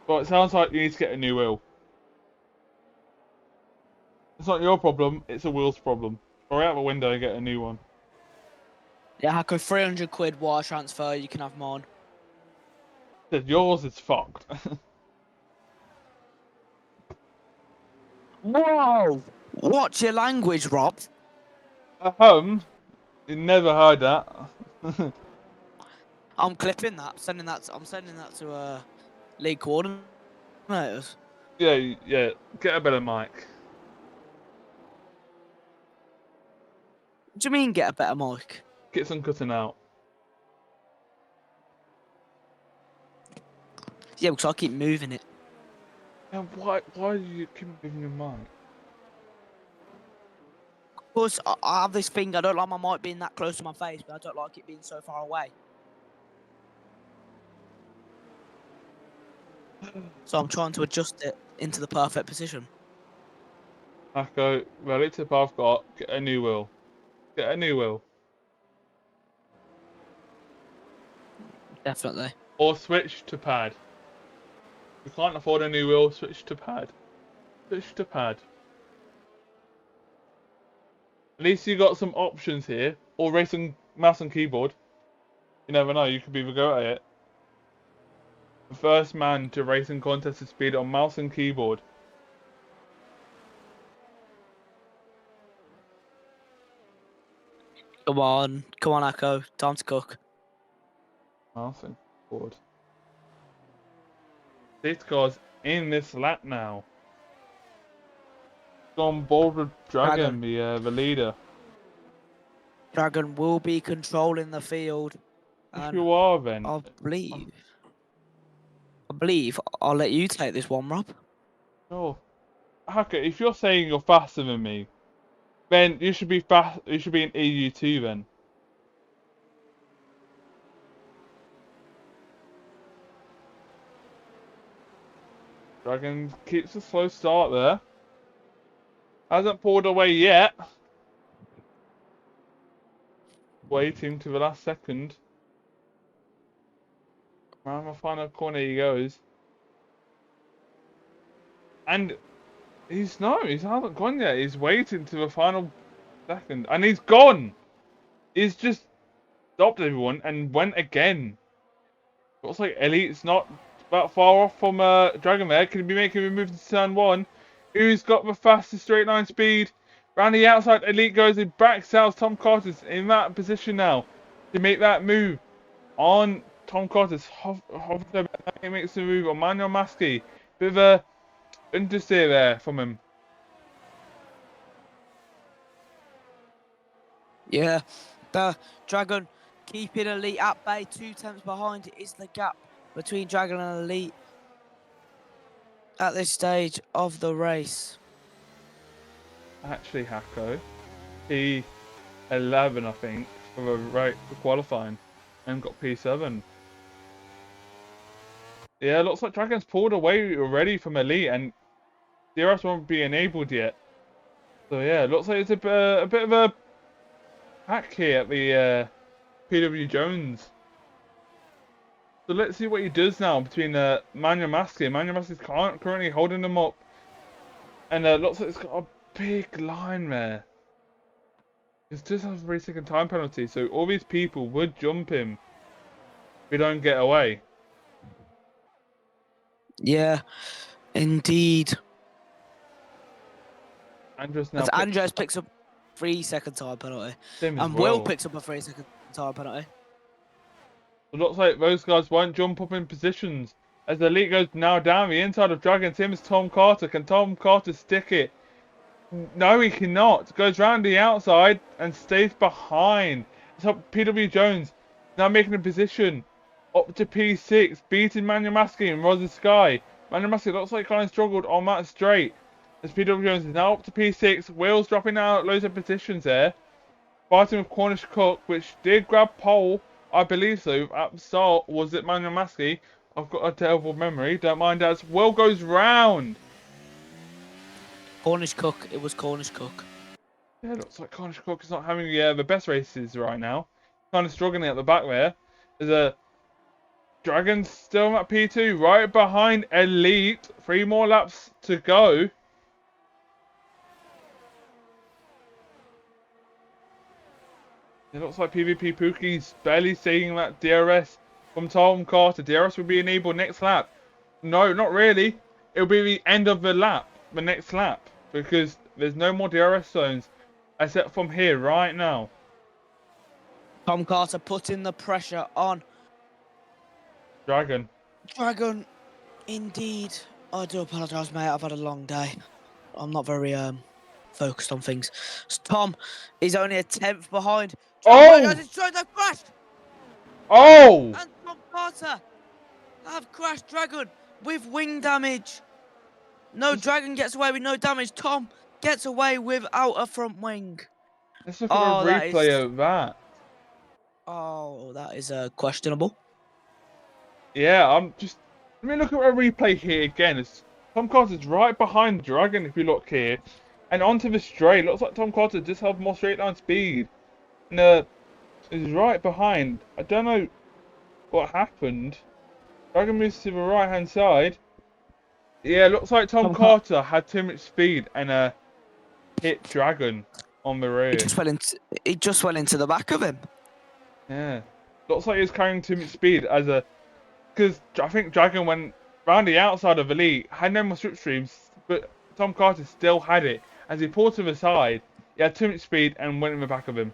Speaker 2: But it sounds like you need to get a new wheel. It's not your problem, it's a wheel's problem. Go out the window and get a new one.
Speaker 3: Yeah, Hako, 300 quid wire transfer. You can have mine.
Speaker 2: Said yours is fucked.
Speaker 3: Whoa! Watch your language, Rob.
Speaker 2: You never heard that.
Speaker 3: I'm clipping that. I'm sending that to league coordinators.
Speaker 2: Yeah, get a better mic.
Speaker 3: What do you mean, get a better mic?
Speaker 2: Get some cutting out.
Speaker 3: Yeah, because I keep moving it.
Speaker 2: And why do you keep moving your mic?
Speaker 3: Because I have this thing, I don't like my mic being that close to my face, but I don't like it being so far away. So I'm trying to adjust it into the perfect position.
Speaker 2: Hako, ready to I've got, get a new wheel. Get a new wheel.
Speaker 3: Definitely.
Speaker 2: Or switch to pad. If you can't afford a new wheel, switch to pad. Switch to pad. At least you got some options here. Or racing mouse and keyboard. You never know, you could be the go at it. The first man to racing contested speed on mouse and keyboard.
Speaker 3: Come on, Echo. Time to cook.
Speaker 2: Mouse and keyboard. 6 cars in this lap now. On board with Dragon. The leader.
Speaker 3: Dragon will be controlling the field.
Speaker 2: If you are, then.
Speaker 3: I believe I'll let you take this one, Rob.
Speaker 2: Sure. Okay, if you're saying you're faster than me, then you should be fast. You should be in EU2 then. Dragon keeps a slow start there. Hasn't pulled away yet. Waiting to the last second. Around the final corner he goes. And he hasn't gone yet. He's waiting to the final second. And he's gone! He's just stopped everyone and went again. Looks like Elite's not that far off from Dragon there. Can he be making a move to turn 1? Who's got the fastest straight line speed? Round the outside, Elite goes and backs out Tom Carter's in that position now to make that move on Tom Carter's. He makes the move on Manuel Maskey. Bit of a understeer there from him.
Speaker 3: Yeah, the Dragon keeping Elite at bay, 2 tenths behind is the gap between Dragon and Elite at this stage of the race.
Speaker 2: Actually, Hako, P11, I think, for the for qualifying, and got P7. Yeah, looks like Dragon's pulled away already from Elite, and DRS won't be enabled yet. So yeah, looks like it's a bit of a hack here at the PW Jones. So let's see what he does now between Manuel Maski. Manuel Maski's currently holding them up, and looks like it's got a big line there. It does have a 3-second time penalty, so all these people would jump him if we don't get away.
Speaker 3: Yeah, indeed.
Speaker 2: Andres now
Speaker 3: As Andres picks up 3-second time penalty,
Speaker 2: same as
Speaker 3: and
Speaker 2: well.
Speaker 3: Will picks up a 3-second time penalty.
Speaker 2: It looks like those guys won't jump up in positions. As the Elite goes now down the inside of Dragon, same as Tom Carter. Can Tom Carter stick it? No, he cannot. Goes round the outside and stays behind. So PW Jones now making a position up to P6, beating Manuel Maski and Rosa Sky. Manuel Maski looks like kind of struggled on that straight. As PW Jones is now up to P6, Will's dropping out loads of positions there. Fighting with Cornish Cook, which did grab pole, I believe so, at the start. Was it Manuel Maski? I've got a terrible memory, don't mind as Will goes round.
Speaker 3: Cornish Cook, it was Cornish Cook.
Speaker 2: Yeah, looks like Cornish Cook is not having the best races right now. Kind of struggling at the back there. There's a Dragon still at P2, right behind Elite. 3 more laps to go. It looks like PvP Pookie's barely seeing that DRS from Tom Carter. DRS will be enabled next lap. No, not really. It'll be the end of the lap, the next lap, because there's no more DRS zones except from here right now.
Speaker 3: Tom Carter putting the pressure on
Speaker 2: Dragon.
Speaker 3: Dragon. Indeed. I do apologise, mate. I've had a long day. I'm not very focused on things. Tom is only a 10th behind.
Speaker 2: Oh!
Speaker 3: They've crashed!
Speaker 2: Oh!
Speaker 3: And Tom Carter have crashed Dragon with wing damage. No, Dragon gets away with no damage. Tom gets away without a front wing.
Speaker 2: Let's look at a replay of that.
Speaker 3: Oh, that is questionable.
Speaker 2: Yeah, let me look at a replay here again. Tom Carter's right behind Dragon if you look here. And onto the straight. Looks like Tom Carter just has more straight line speed. And is right behind. I don't know what happened. Dragon moves to the right hand side. Yeah, looks like Tom Carter had too much speed and hit Dragon on the rear.
Speaker 3: It just went into the back of him.
Speaker 2: Yeah. Looks like he was carrying too much speed because I think Dragon went round the outside of Elite, had no more slipstreams, but Tom Carter still had it. As he pulled to the side, he had too much speed and went in the back of him.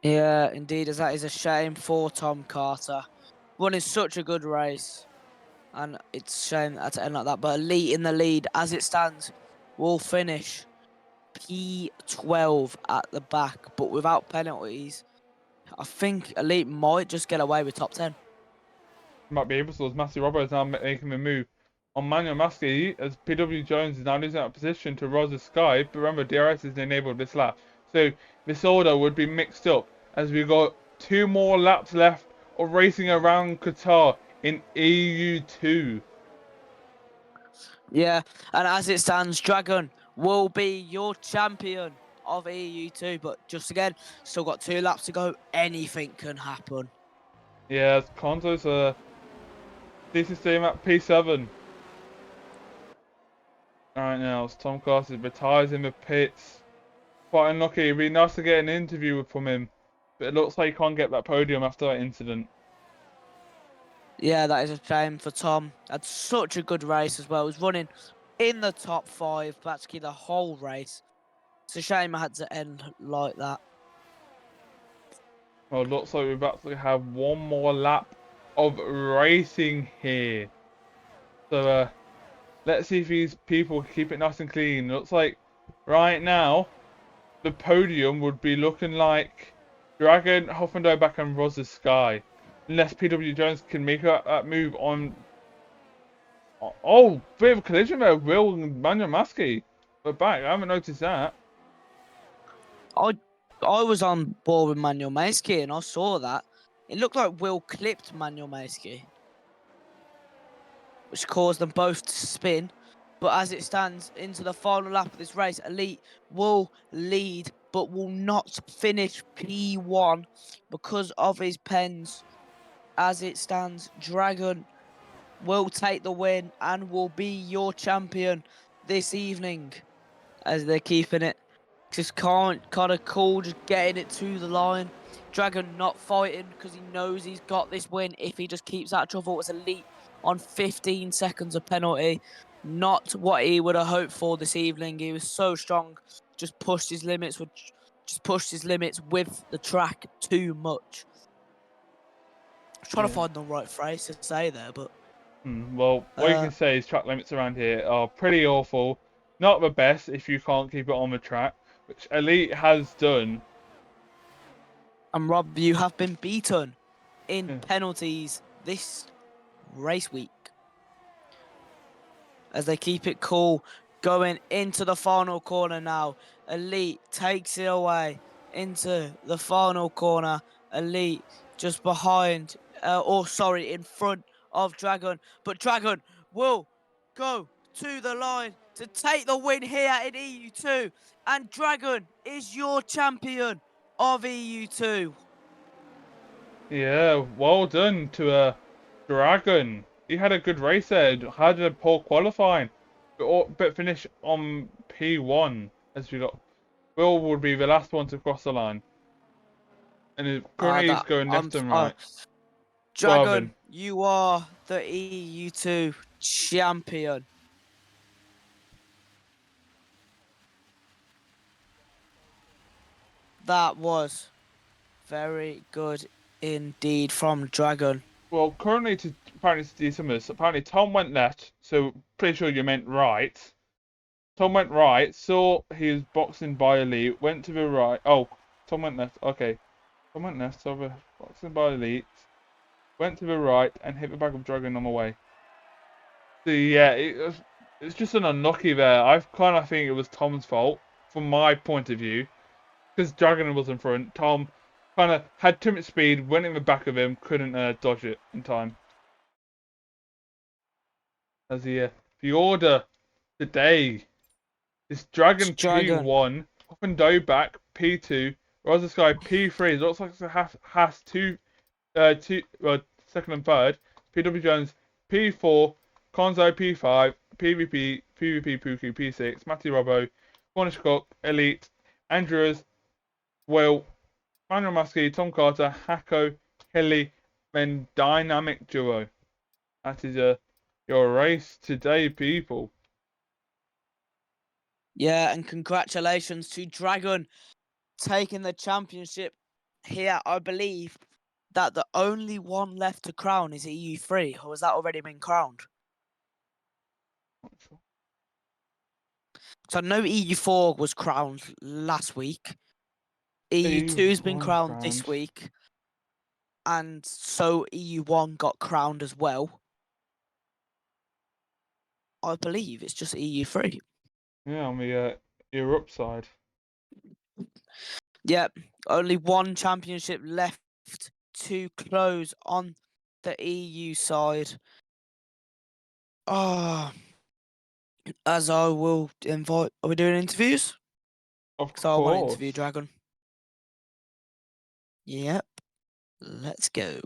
Speaker 3: Yeah, indeed, as that is a shame for Tom Carter. Running such a good race. And it's a shame that to end like that. But Elite in the lead, as it stands, will finish P12 at the back. But without penalties, I think Elite might just get away with top 10.
Speaker 2: Might be able to, as Matthew Roberts now making the move on Manuel Maski, as PW Jones is now losing that position to Rosa Sky. But remember, DRS is enabled this lap. So this order would be mixed up as we've got 2 more laps left of racing around Qatar in EU2.
Speaker 3: Yeah, and as it stands, Dragon will be your champion of EU2. But just again, still got 2 laps to go. Anything can happen.
Speaker 2: Yeah, Konzo's this is staying at P7. Alright now, as Tom Carter retires in the pits. Quite unlucky. It'd be nice to get an interview from him. But it looks like he can't get that podium after that incident.
Speaker 3: Yeah, that is a shame for Tom. Had such a good race as well. He was running in the top 5 practically the whole race. It's a shame I had to end like that.
Speaker 2: Well, it looks like we're about to have 1 more lap of racing here. So, let's see if these people keep it nice and clean. It looks like right now, the podium would be looking like Dragon, Hoffendoe and Rosa Sky. Unless PW Jones can make that move on. Oh, bit of a collision there. Will and Manuel Maskey. We're back. I haven't noticed that.
Speaker 3: I was on board with Manuel Maesky and I saw that. It looked like Will clipped Manuel Maesky, which caused them both to spin. But as it stands into the final lap of this race, Elite will lead but will not finish P1 because of his pens. As it stands, Dragon will take the win and will be your champion this evening, as they're keeping it. Just kind of cool, just getting it to the line. Dragon not fighting because he knows he's got this win if he just keeps out of trouble. It's Elite on 15 seconds of penalty. Not what he would have hoped for this evening. He was so strong, just pushed his limits with the track too much. I was trying to find the right phrase to say there, but
Speaker 2: Well, what you can say is track limits around here are pretty awful. Not the best if you can't keep it on the track, which Elite has done.
Speaker 3: and Rob, you have been beaten in
Speaker 2: Yeah.
Speaker 3: penalties this race week. As they keep it cool, going into the final corner now. Elite takes it away into the final corner. Elite just behind, in front of Dragon. But Dragon will go to the line to take the win here in EU2. And Dragon is your champion of EU2.
Speaker 2: Yeah, well done to Dragon. He had a good race there. Had a poor qualifying, but finish on P1 as we got. Will would be the last one to cross the line, and currently he's going left and right.
Speaker 3: Dragon, you are the EU2 champion. That was very good indeed from Dragon.
Speaker 2: Well, currently apparently to Decimus, apparently Tom went left, so pretty sure you meant right. Tom went right, saw he was boxing by Elite, went to the right. Oh, Tom went left. Okay, Tom went left, saw the boxing by Elite, went to the right, and hit the back of Dragon on the way. So yeah, it's just an unlucky there. I kind of think it was Tom's fault from my point of view, because Dragon was in front. Tom kind of had too much speed, went in the back of him, couldn't dodge it in time. As the order today is Dragon P1, Hoffendoe back P2, Rosa Sky P3. It looks like it's a has two, second and third. PW Jones P4, Konzo P5, PvP Puku P6, Matty Robbo, Cornish Cook, Elite, Andrews, Will, Manuel Maskey, Tom Carter, Hako, Kelly, then Dynamic Duo. That is your race today, people.
Speaker 3: Yeah, and congratulations to Dragon taking the championship here. I believe that the only one left to crown is EU3, or has that already been crowned?
Speaker 2: Not sure.
Speaker 3: So I know EU4 was crowned last week. EU2 has been crowned this week. And so EU1 got crowned as well. I believe it's just EU3.
Speaker 2: Yeah, on the Europe side.
Speaker 3: Yep, only one championship left to close on the EU side. As I will invite. Are we doing interviews?
Speaker 2: Of
Speaker 3: So I want to
Speaker 2: course.
Speaker 3: interview Dragon. Yep. Let's go.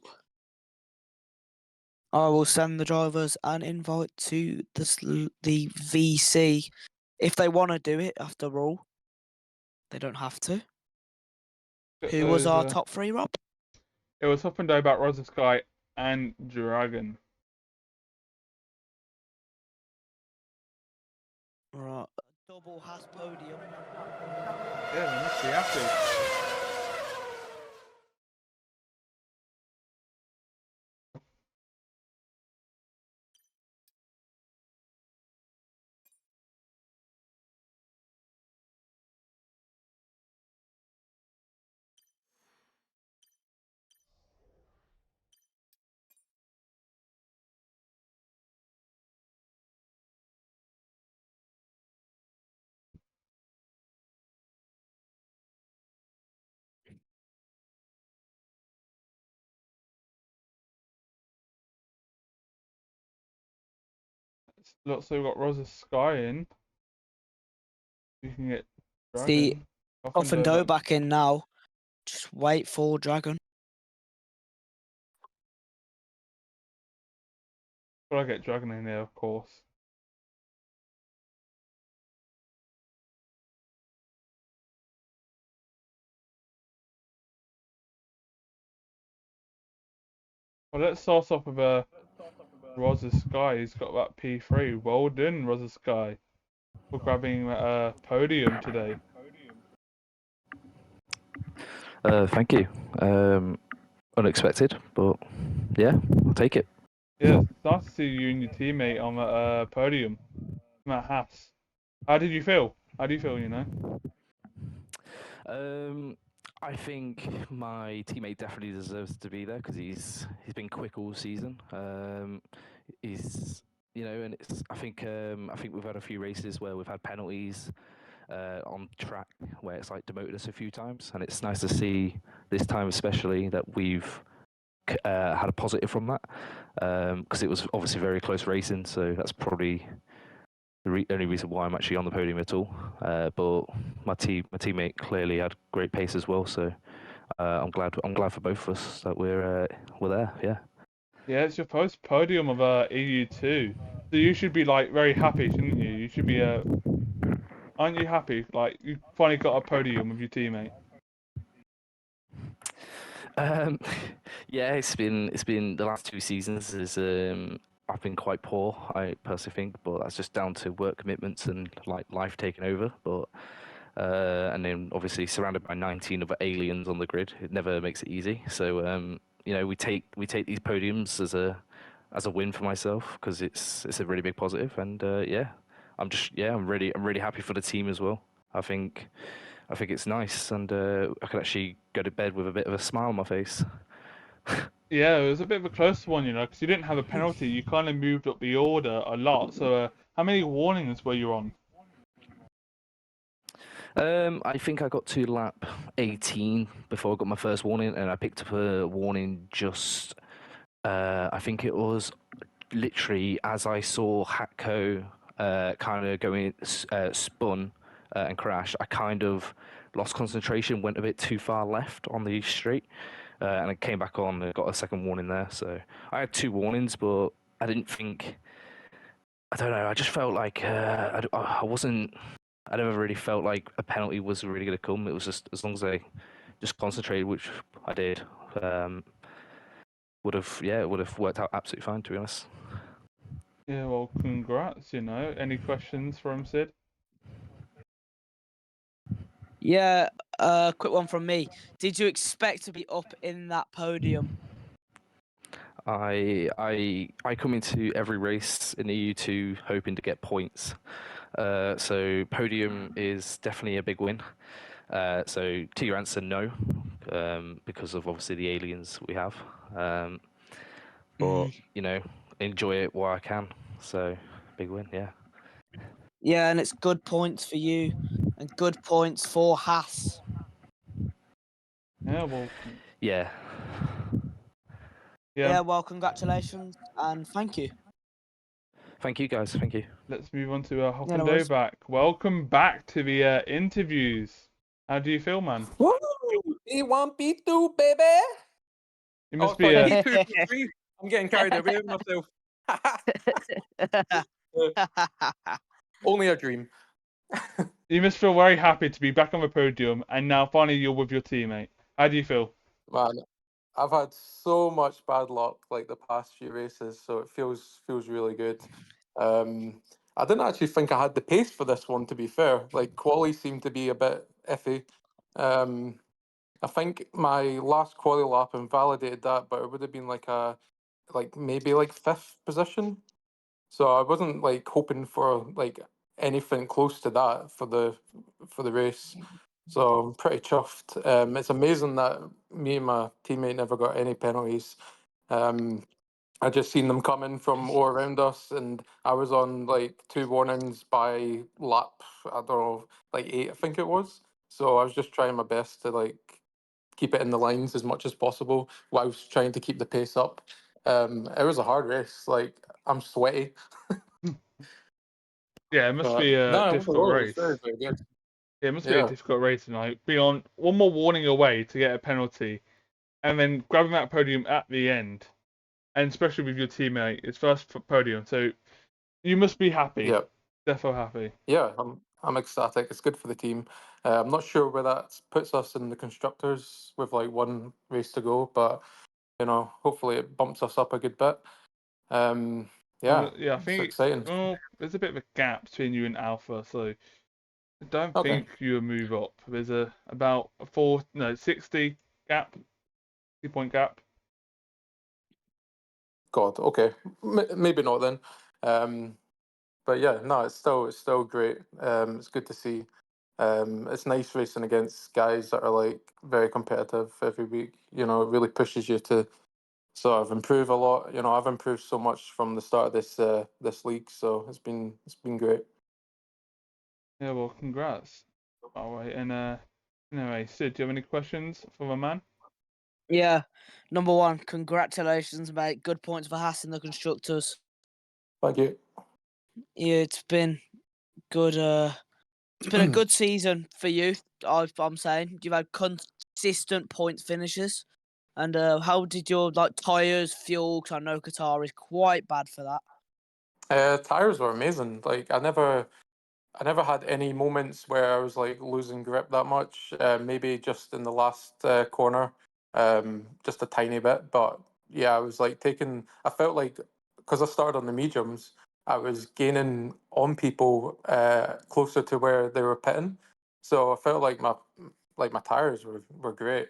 Speaker 3: I will send the drivers an invite to the VC. If they want to do it, after all, they don't have to. Who was our top three, Rob?
Speaker 2: It was Hoffendoe about Rosa Sky and Dragon.
Speaker 3: Right. Double has podium.
Speaker 2: Yeah, they must be happy. looks like we've got Rosa Sky in. We can get
Speaker 3: See,
Speaker 2: Dragon.
Speaker 3: Off and
Speaker 2: Doe
Speaker 3: Doe back in now. Just wait for Dragon.
Speaker 2: Gotta get Dragon in there, of course. Well, let's start off with Rosa Sky. He's got that P3. Well done, Rosa Sky, for grabbing a podium today.
Speaker 4: Thank you. Unexpected, but yeah, I'll take it.
Speaker 2: Yeah, it's nice to see you and your teammate on that podium. Matt Haas. How did you feel? How do you feel, you know?
Speaker 4: I think my teammate definitely deserves to be there because he's been quick all season. He's and it's I think we've had a few races where we've had penalties on track where it's like demoted us a few times, and it's nice to see this time especially that we've had a positive from that because it was obviously very close racing, so that's probably the only reason why I'm actually on the podium at all. But my teammate clearly had great pace as well, so I'm glad for both of us that we're there. Yeah.
Speaker 2: Yeah, it's your first podium of EU2. So you should be like very happy, shouldn't you? You should be aren't you happy? Like you finally got a podium with your teammate.
Speaker 4: Um, yeah, it's been the last 2 seasons is I've been quite poor, I personally think, but that's just down to work commitments and like life taking over. But and then obviously surrounded by 19 other aliens on the grid, it never makes it easy. So we take these podiums as a win for myself because it's a really big positive, and I'm really happy for the team as well. I think it's nice, and I could actually go to bed with a bit of a smile on my face.
Speaker 2: Yeah, it was a bit of a close one, you know, because you didn't have a penalty. You kind of moved up the order a lot. So how many warnings were you on?
Speaker 4: I think I got to lap 18 before I got my first warning, and I picked up a warning just, I think it was literally as I saw Hatco kind of going spun and crash. I kind of lost concentration, went a bit too far left on the straight, and I came back on and got a second warning there. So I had 2 warnings, but I didn't think. I don't know. I just felt like I wasn't. I never really felt like a penalty was really going to come. It was just as long as I just concentrated, which I did, it would have worked out absolutely fine, to be honest.
Speaker 2: Yeah, well, congrats, you know. Any questions from Sid?
Speaker 3: Yeah, quick one from me. Did you expect to be up in that podium?
Speaker 4: I come into every race in EU2 hoping to get points. So podium is definitely a big win. So to your answer, no, because of obviously the aliens we have. But enjoy it while I can. So big win, yeah.
Speaker 3: Yeah, and it's good points for you and good points for Haas.
Speaker 2: Yeah, well,
Speaker 4: Yeah.
Speaker 3: Yeah, well, congratulations and thank you.
Speaker 4: Thank you, guys. Thank you.
Speaker 2: let's move on to
Speaker 3: Yeah,
Speaker 2: Hop
Speaker 3: no
Speaker 2: and
Speaker 3: worries.
Speaker 2: back. Welcome back to the interviews. How do you feel, man?
Speaker 5: Woo! P1, P2, baby!
Speaker 2: You
Speaker 5: Oh,
Speaker 2: must be
Speaker 5: sorry, P2, P3. I'm getting carried away with myself. Only a dream.
Speaker 2: you must feel very happy to be back on the podium, and now finally you're with your teammate. How do you feel?
Speaker 5: Man, I've had so much bad luck like the past few races, so it feels really good. I didn't actually think I had the pace for this one, to be fair. Like quali seemed to be a bit iffy. I think my last quali lap invalidated that, but it would have been maybe like fifth position. So I wasn't like hoping for like anything close to that for the race. So I'm pretty chuffed. It's amazing that me and my teammate never got any penalties. I just seen them coming from all around us, and I was on like 2 warnings by lap. I don't know, like 8, I think it was. So I was just trying my best to like keep it in the lines as much as possible whilst trying to keep the pace up. It was a hard race. Like I'm sweaty.
Speaker 2: Yeah, it must
Speaker 5: But
Speaker 2: be a
Speaker 5: no, it
Speaker 2: difficult
Speaker 5: was
Speaker 2: race.
Speaker 5: very, very good.
Speaker 2: Yeah, it must be a
Speaker 5: Yeah,
Speaker 2: difficult race tonight. Be on one more warning away to get a penalty, and then grabbing that podium at the end, and especially with your teammate, his first podium. So you must be happy.
Speaker 5: yeah,
Speaker 2: Definitely happy.
Speaker 5: yeah. I'm ecstatic. It's good for the team. I'm not sure where that puts us in the constructors with like one race to go, but hopefully it bumps us up a good bit. Yeah,
Speaker 2: Yeah, I
Speaker 5: it's
Speaker 2: think
Speaker 5: exciting.
Speaker 2: there's a bit of a gap between you and Alpha, so I don't
Speaker 5: Okay.
Speaker 2: think you'll move up. There's about a 60 gap, 60-point gap.
Speaker 5: God. Okay. Maybe not then. But yeah, no, it's still great. It's good to see. It's nice racing against guys that are like very competitive every week. It really pushes you to sort of improve a lot. I've improved so much from the start of this league, so it's been great.
Speaker 2: Yeah, well, congrats. All right, and anyway, Sid, do you have any questions for my man?
Speaker 3: Yeah. Number one, congratulations, mate. Good points for Haas in the constructors.
Speaker 5: Thank you.
Speaker 3: Yeah, it's been good. It's been a good season for you. I'm saying you've had consistent points finishes. And how did your tires, fuel? Because I know Qatar is quite bad for that.
Speaker 5: Tires were amazing. Like I never had any moments where I was like losing grip that much. Maybe just in the last corner, just a tiny bit. But yeah, I was like taking. I felt like because I started on the mediums, I was gaining on people closer to where they were pitting. So I felt like my tires were great.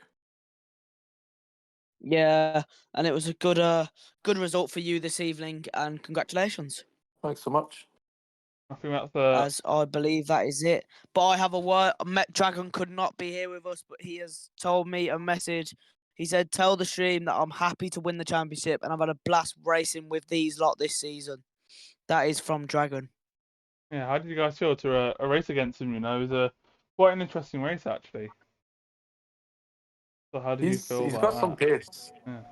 Speaker 3: Yeah, and it was a good result for you this evening. And congratulations,
Speaker 5: Thanks so much.
Speaker 2: I think that's the
Speaker 3: as I believe that is it. But I have a word. Met Dragon could not be here with us, but he has told me a message. He said, "Tell the stream that I'm happy to win the championship, and I've had a blast racing with these lot this season." That is from Dragon.
Speaker 2: yeah. How did you guys feel to a race against him? It was a quite an interesting race actually. So how did you
Speaker 5: He's
Speaker 2: feel
Speaker 5: he's got some
Speaker 2: about
Speaker 5: pace.
Speaker 2: that?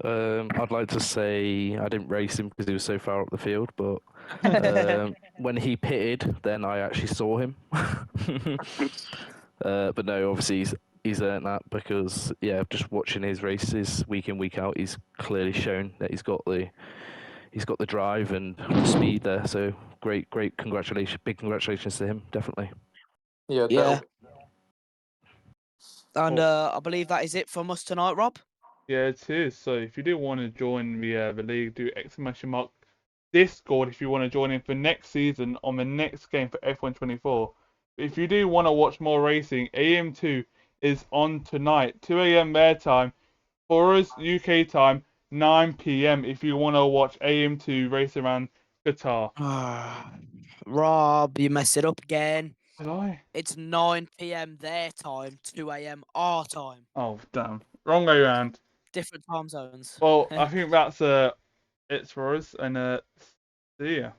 Speaker 2: Yeah.
Speaker 4: I'd like to say I didn't race him because he was so far up the field, but when he pitted, then I actually saw him. But no, obviously he's earned that because just watching his races week in week out, he's clearly shown that he's got the drive and the speed there. So great big congratulations to him, definitely.
Speaker 5: Yeah,
Speaker 3: Yeah,
Speaker 5: Del.
Speaker 3: and
Speaker 5: Oh,
Speaker 3: I believe that is it from us tonight, Rob.
Speaker 2: Yeah, it is. So if you do want to join the league, do !! Discord if you want to join in for next season on the next game for F124. But if you do want to watch more racing, AM2 is on tonight, 2 a.m. their time, for us UK time, 9 p.m. if you want to watch AM2 race around Qatar.
Speaker 3: Rob, you messed it up again.
Speaker 2: Did I?
Speaker 3: It's 9 p.m. their time, 2 a.m. our time.
Speaker 2: Oh damn, wrong way around.
Speaker 3: Different time zones.
Speaker 2: Well, I think that's it's for us, and see ya.